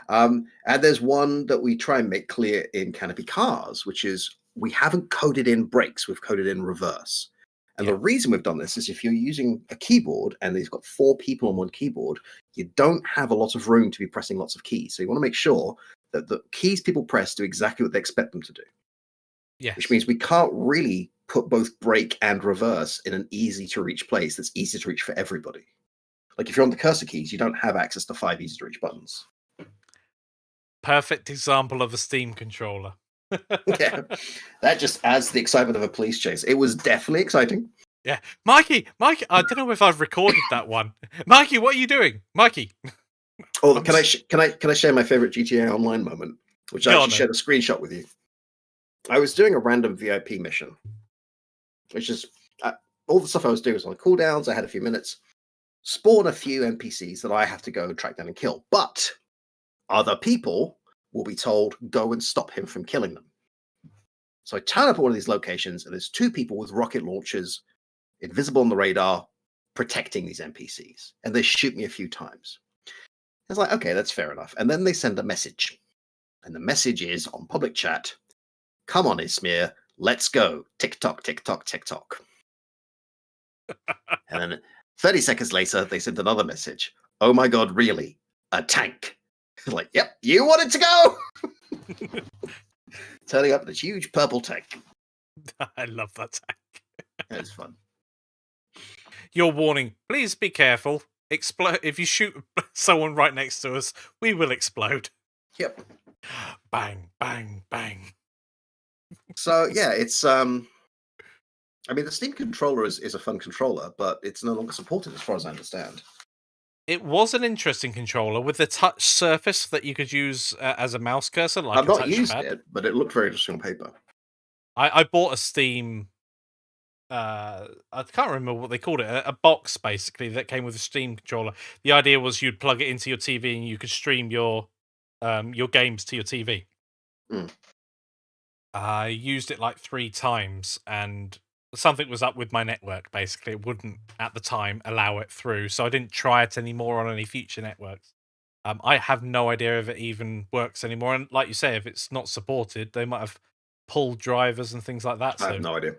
And there's one that we try and make clear in Canopy Cars, which is we haven't coded in brakes, we've coded in reverse. And
Yeah.
the reason we've done this is if you're using a keyboard and you've got 4 people on one keyboard, you don't have a lot of room to be pressing lots of keys. So you want to make sure that the keys people press do exactly what they expect them to do.
Yes.
Which means we can't really put both brake and reverse in an easy to reach place that's easy to reach for everybody. Like if you're on the cursor keys, you don't have access to 5 easy to reach buttons.
Perfect example of a Steam controller.
Yeah, that just adds the excitement of a police chase. It was definitely exciting.
Yeah, Mikey, I don't know if I've recorded that one. Mikey, what are you doing, Mikey?
Oh, can I share my favorite GTA Online moment, which I
Go
actually
on then.
shared a screenshot with you. I was doing a random VIP mission, which is all the stuff I was doing was on cooldowns. I had a few minutes, spawn a few NPCs that I have to go track down and kill, but other people will be told go and stop him from killing them. So I turn up at one of these locations, and there's 2 people with rocket launchers, invisible on the radar, protecting these NPCs, and they shoot me a few times. It's like, okay, that's fair enough. And then they send a message, and the message is on public chat, "Come on, Ismir, let's go. TikTok, TikTok, TikTok." And then 30 seconds later, they sent another message. "Oh my god, really? A tank?" Like, yep, you wanted to go. Turning up in this huge purple tank.
I love that tank.
It's fun.
Your warning: please be careful. Explode if you shoot someone right next to us. We will explode.
Yep.
Bang, bang, bang.
So yeah, it's I mean the Steam controller is a fun controller, but it's no longer supported as far as I understand.
It was an interesting controller with the touch surface that you could use as a mouse cursor, like
I've
a
not used
touchpad.
it, but it looked very interesting on paper.
I bought a Steam. I can't remember what they called it. A box basically that came with a Steam controller. The idea was you'd plug it into your TV and you could stream your games to your TV.
Mm.
I used it like 3 times, and something was up with my network, basically. It wouldn't, at the time, allow it through, so I didn't try it anymore on any future networks. I have no idea if it even works anymore, and like you say, if it's not supported, they might have pulled drivers and things like that,
I have
so
no idea.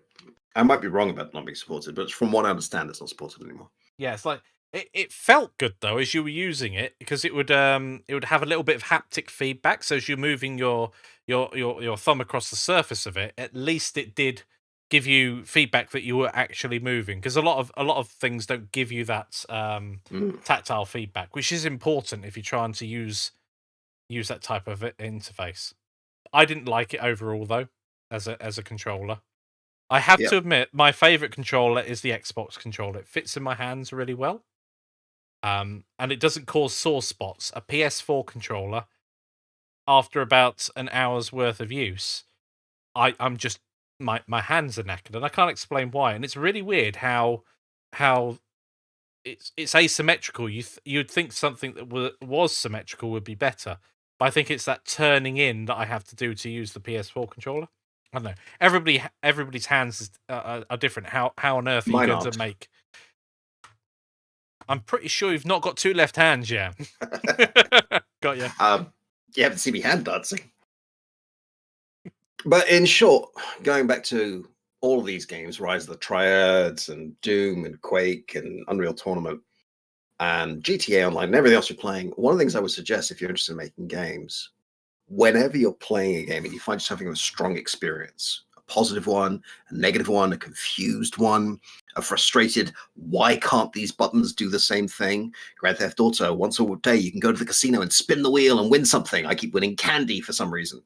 I might be wrong about not being supported, but from what I understand, it's not supported anymore.
yeah, it's like it felt good though as you were using it because it would have a little bit of haptic feedback. So as you're moving your thumb across the surface of it, at least it did give you feedback that you were actually moving. Because a lot of things don't give you that
Mm.
tactile feedback, which is important if you're trying to use that type of interface. I didn't like it overall though, as a controller. I have
Yep.
to admit, my favorite controller is the Xbox controller. It fits in my hands really well. And it doesn't cause sore spots. A PS4 controller, after about an hour's worth of use, I'm just my hands are knackered, and I can't explain why. And it's really weird how it's asymmetrical. You'd think something that was symmetrical would be better, but I think it's that turning in that I have to do to use the PS4 controller. I don't know. Everybody's hands are different. How on earth are you
Mine
going to
aren't.
make? I'm pretty sure you've not got 2 left hands, yeah. Got you.
You haven't seen me hand dancing. But in short, going back to all of these games, Rise of the Triads and Doom and Quake and Unreal Tournament and GTA Online and everything else you're playing, one of the things I would suggest if you're interested in making games, whenever you're playing a game and you find yourself having a strong experience, a positive one, a negative one, a confused one, a frustrated, why can't these buttons do the same thing? Grand Theft Auto, once a day, you can go to the casino and spin the wheel and win something. I keep winning candy for some reason.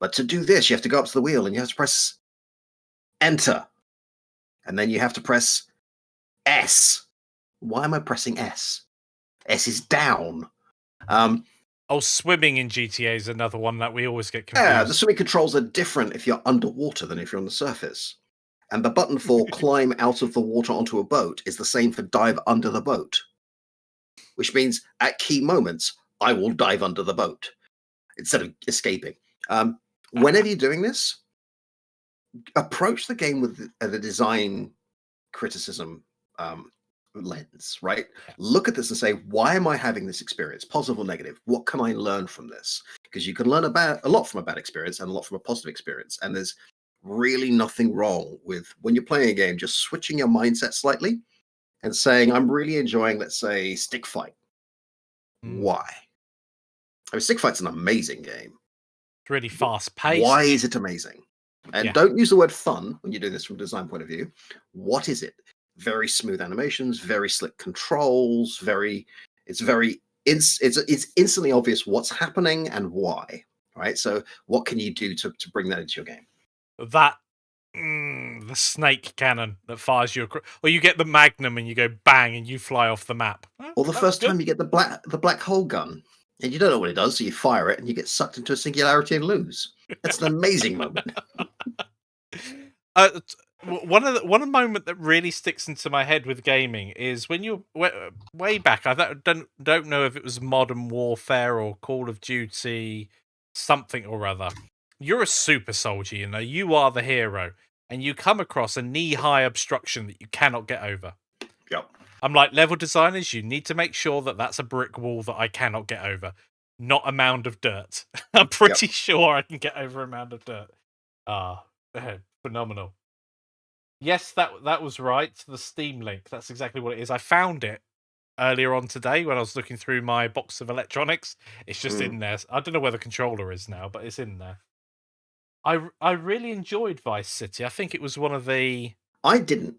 But to do this, you have to go up to the wheel and you have to press enter. And then you have to press S. Why am I pressing S? S is down.
Oh, swimming in GTA is another one that we always get
Yeah, the
confused.
swimming controls are different if you're underwater than if you're on the surface. And the button for climb out of the water onto a boat is the same for dive under the boat, which means at key moments, I will dive under the boat instead of escaping. Whenever you're doing this, approach the game with the design criticism lens, right?
Yeah.
Look at this and say, why am I having this experience, positive or negative? What can I learn from this? Because you can learn about a lot from a bad experience and a lot from a positive experience. And there's really nothing wrong with when you're playing a game, just switching your mindset slightly and saying, I'm really enjoying, let's say, Stick Fight.
Mm.
Why? I mean, Stick Fight's an amazing game.
It's really
But
fast paced.
why is it amazing? And
Yeah.
don't use the word fun when you do this from a design point of view. What is it? Very smooth animations, very slick controls, it's instantly obvious what's happening and why. Right. So what can you do to bring that into your game?
That the snake cannon that fires you across, or you get the magnum and you go bang and you fly off the map.
Or the
That was
first
good.
time you get the black hole gun and you don't know what it does, so you fire it and you get sucked into a singularity and lose. That's an amazing moment.
One of the moment that really sticks into my head with gaming is when you way back. Don't know if it was Modern Warfare or Call of Duty, something or other. You're a super soldier, you know. You are the hero, and you come across a knee-high obstruction that you cannot get over.
Yep.
I'm like, level designers, you need to make sure that that's a brick wall that I cannot get over, not a mound of dirt. I'm pretty sure I can get over a mound of dirt. Ah, phenomenal. Yes, that was right. The Steam link. That's exactly what it is. I found it earlier on today when I was looking through my box of electronics. It's just
Mm.
in there. I don't know where the controller is now, but it's in there. I really enjoyed Vice City. I think it was one of the
I didn't.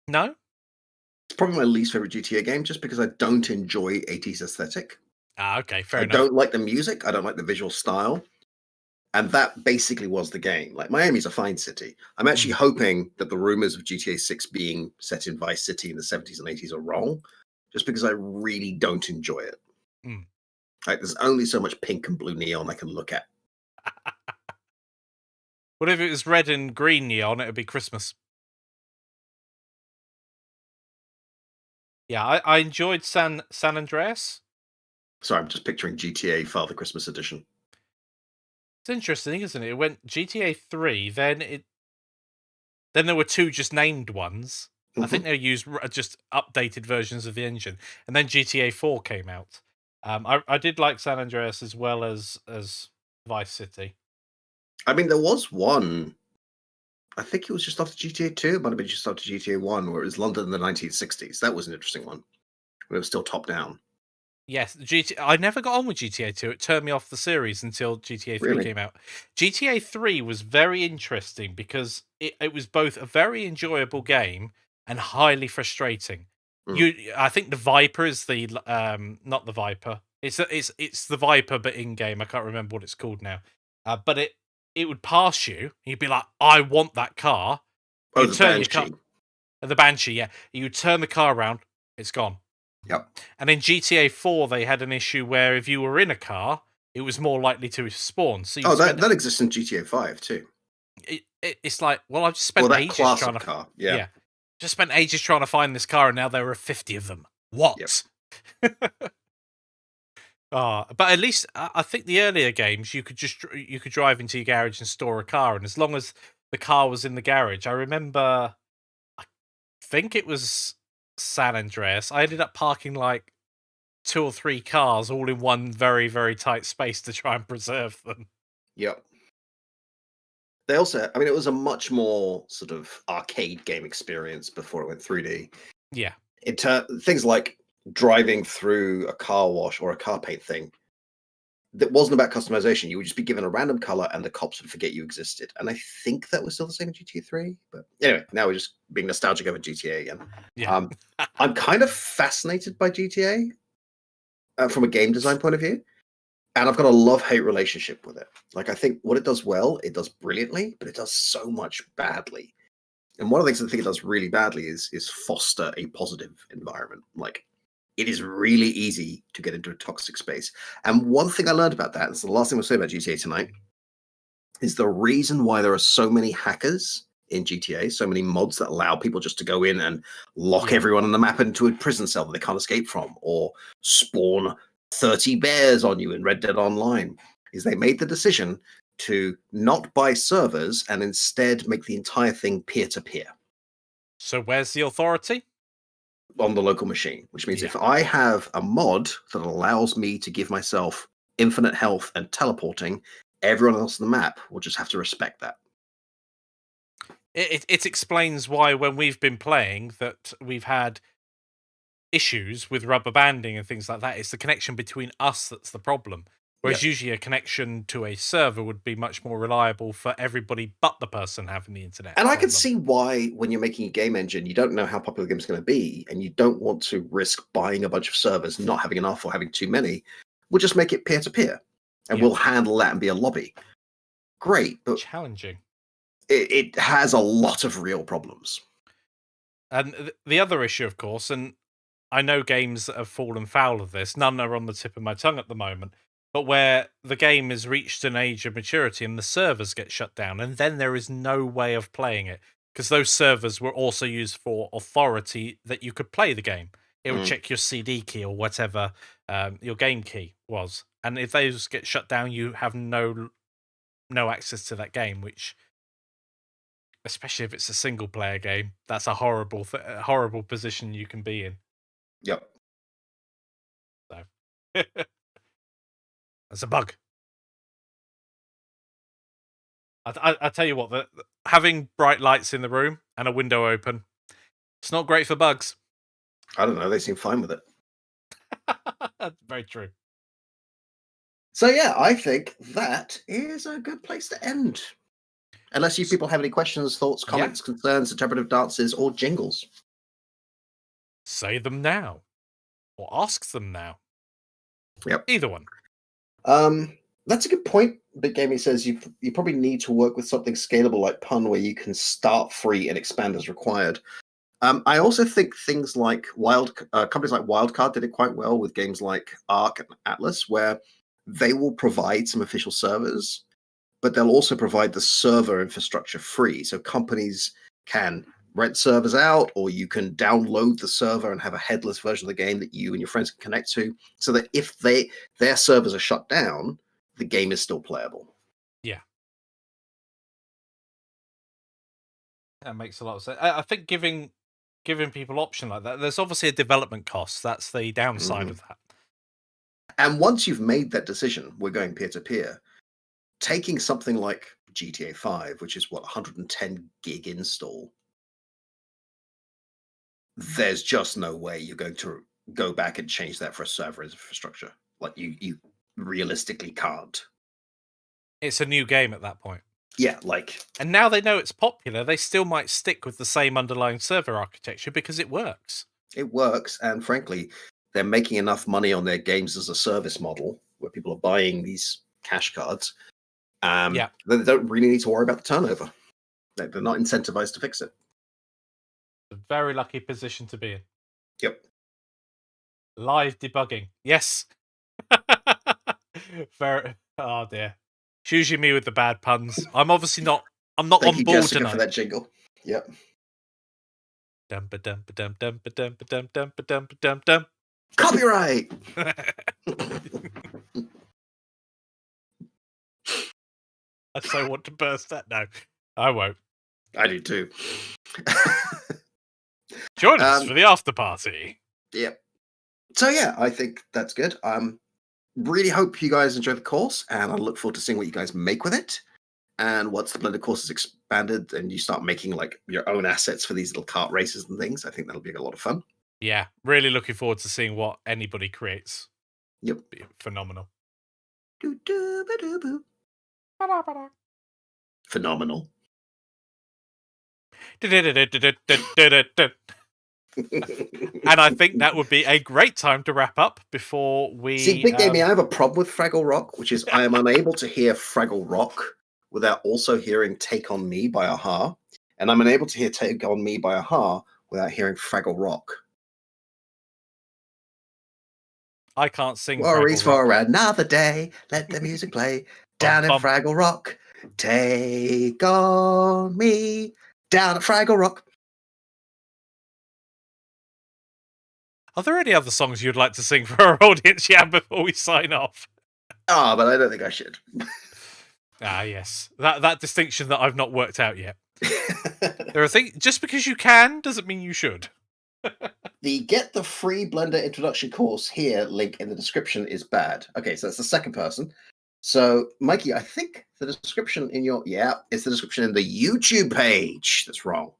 no.
It's probably my least favorite GTA game just because I don't enjoy 80s aesthetic.
Ah, okay, fair
I
enough.
don't like the music. I don't like the visual style. And that basically was the game. Like Miami's a fine city. I'm actually
Mm.
hoping that the rumors of GTA 6 being set in Vice City in the 70s and 80s are wrong, just because I really don't enjoy it.
Mm.
Like there's only so much pink and blue neon I can look at.
What if it was red and green neon? It would be Christmas. Yeah, I enjoyed San Andreas.
Sorry, I'm just picturing GTA Father Christmas Edition.
It's interesting, isn't it? It went GTA 3, then there were two just named ones. I think
Mhm.
they used just updated versions of the engine, and then GTA 4 came out. I did like San Andreas as well as Vice City.
I mean, there was one. I think it was just after GTA 2. It might have been just after GTA 1, where it was London in the 1960s. That was an interesting one. When it was still top down.
Yes, I never got on with GTA 2. It turned me off the series until GTA 3
Really?
came out. GTA 3 was very interesting because it was both a very enjoyable game and highly frustrating.
Mm.
I think the Viper is not the Viper. It's the Viper but in game. I can't remember what it's called now. But it would pass you. You'd be like, I want that car.
Oh,
You'd
the
turn your car,
Banshee.
the Banshee, yeah. You'd turn the car around. It's gone.
Yep.
And in GTA 4, they had an issue where if you were in a car, it was more likely to spawn. So you
Oh,
spend
that exists in GTA 5 too.
it's like, well, I've just
Well,
spent
that
ages
class
trying
of
to
car. Yeah.
yeah, just spent ages trying to find this car, and now there are 50 of them.
Yep.
What? But at least I think the earlier games you could you could drive into your garage and store a car, and as long as the car was in the garage, I remember. I think it was San Andreas. I ended up parking like two or three cars all in one very, very tight space to try and preserve them.
Yep. They also, I mean, it was a much more sort of arcade game experience before it went 3D.
Yeah.
Things like driving through a car wash or a car paint thing that wasn't about customization. You would just be given a random color and the cops would forget you existed. And I think that was still the same in GTA 3. But anyway, now we're just being nostalgic over GTA again.
Yeah.
I'm kind of fascinated by GTA from a game design point of view. And I've got a love-hate relationship with it. Like, I think what it does well, it does brilliantly, but it does so much badly. And one of the things I think it does really badly is foster a positive environment. Like, it is really easy to get into a toxic space. And one thing I learned about that, and it's the last thing we'll say about GTA tonight, is the reason why there are so many hackers in GTA, so many mods that allow people just to go in and lock
Yeah.
everyone on the map into a prison cell that they can't escape from, or spawn 30 bears on you in Red Dead Online, is they made the decision to not buy servers and instead make the entire thing peer-to-peer
So where's the authority?
on the local machine, which means
Yeah.
if I have a mod that allows me to give myself infinite health and teleporting, everyone else on the map will just have to respect that.
It explains why when we've been playing that we've had issues with rubber banding and things like that. It's the connection between us that's the problem. Whereas
Yep.
usually a connection to a server would be much more reliable for everybody but the person having the internet
And I can
problem.
see why, when you're making a game engine, you don't know how popular the game's going to be, and you don't want to risk buying a bunch of servers, not having enough, or having too many. We'll just make it peer to peer, and
Yeah.
we'll handle that and be a lobby. Great, but
Challenging.
it has a lot of real problems.
And the other issue, of course, and I know games that have fallen foul of this, none are on the tip of my tongue at the moment, but where the game has reached an age of maturity and the servers get shut down, and then there is no way of playing it because those servers were also used for authority that you could play the game. It would
Mm.
check your CD key or whatever your game key was, and if those get shut down, you have no access to that game, which, especially if it's a single player game, that's a horrible position you can be in.
Yep.
So that's a bug. I tell you what, having bright lights in the room and a window open, it's not great for bugs.
I don't know. They seem fine with it.
That's very true.
So yeah, I think that is a good place to end. Unless you people have any questions, thoughts, comments, concerns, interpretive dances, or jingles.
Say them now, or ask them now.
Yep.
Either one.
That's a good point. Big Gamey says you probably need to work with something scalable like Pun, where you can start free and expand as required. I also think things like companies like Wildcard did it quite well with games like Ark and Atlas, where they will provide some official servers, but they'll also provide the server infrastructure free. So companies can rent servers out, or you can download the server and have a headless version of the game that you and your friends can connect to, so that if their servers are shut down, the game is still playable.
That makes a lot of sense. I think giving people option like that, there's obviously a development cost. That's the downside
Mhm.
of that.
And once you've made that decision, we're going peer to peer. Taking something like GTA 5, which is what 110 gig install, there's just no way you're going to go back and change that for a server infrastructure. Like you realistically can't.
It's a new game at that point.
Yeah, like
And now they know it's popular, they still might stick with the same underlying server architecture because it works.
it works, and frankly, they're making enough money on their games as a service model where people are buying these cash cards.
Yeah.
They don't really need to worry about the turnover. They're not incentivized to fix it.
A very lucky position to be in.
Yep.
Live debugging. Yes. Very. Oh dear. It's usually me with the bad puns. I'm obviously not. I'm not
Thank
on
you,
board
Jessica,
tonight.
for that jingle. Yep.
Dum ba dum ba dum dum ba dum ba dum dum ba dum ba dum dum.
Copyright.
I so want to burst that. No, I won't.
I do too.
Join us for the after party.
Yep. So yeah, I think that's good. Really hope you guys enjoy the course, and I look forward to seeing what you guys make with it. And once the blended course is expanded and you start making like your own assets for these little kart races and things, I think that'll be a lot of fun.
Yeah, really looking forward to seeing what anybody creates.
Yep.
Be phenomenal.
Doo-doo-ba-doo-boo. Phenomenal.
And I think that would be a great time to wrap up before we
See, Big Gamey, I have a problem with Fraggle Rock, which is I am unable to hear Fraggle Rock without also hearing Take On Me by Aha. And I'm unable to hear Take On Me by Aha without hearing Fraggle Rock.
I can't sing
Worries
Fraggle Rock.
for another day. Let the music play. Down in
Bum, bum.
Fraggle Rock. Take on me. Down at Fraggle Rock.
Are there any other songs you'd like to sing for our audience, Jan, before we sign off?
Ah, but I don't think I should.
Ah, yes. That distinction that I've not worked out yet. There are things, just because you can doesn't mean you should.
The get the free Blender introduction course here link in the description is bad. Okay, so that's the second person. So, Mikey, I think the description in your it's the description in the YouTube page that's wrong.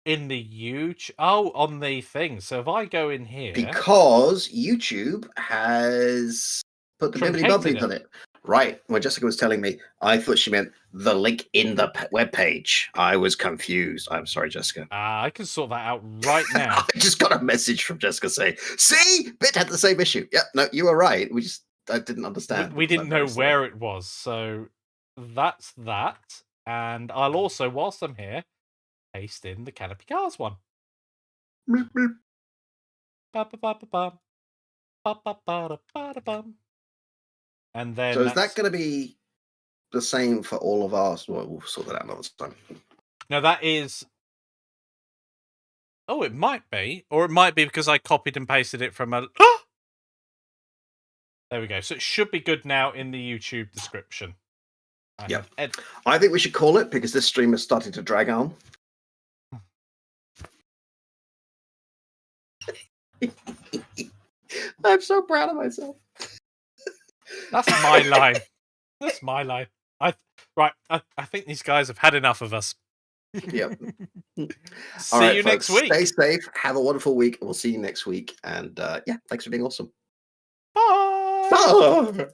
In the huge on the thing. So if I go in here,
Because YouTube has put the bibbity
Truncated
bobbity on it. Right. When Jessica was telling me, I thought she meant the link in the web page. I was confused. I'm sorry, Jessica.
I can sort that out right now.
I just got a message from Jessica saying, "See, Bit had the same issue." Yep, no, you were right. I didn't understand.
We didn't know where it was, so that's that. And I'll also, whilst I'm here, paste in the Canopy Cars one. Ba-ba-ba-ba-bum. Ba-ba-ba-da-ba-da-bum. And then
So is that going to be the same for all of ours? Well, we'll sort that out another time.
No, that is. Oh, it might be, or it might be because I copied and pasted it from a. There we go. So it should be good now in the YouTube description.
Yep. I think we should call it because this stream is starting to drag on. I'm so proud of myself.
That's my line. That's my line. I think these guys have had enough of us.
Yep.
See you next week.
Stay safe. Have a wonderful week. We'll see you next week. And yeah, thanks for being awesome.
Bye.
Bye.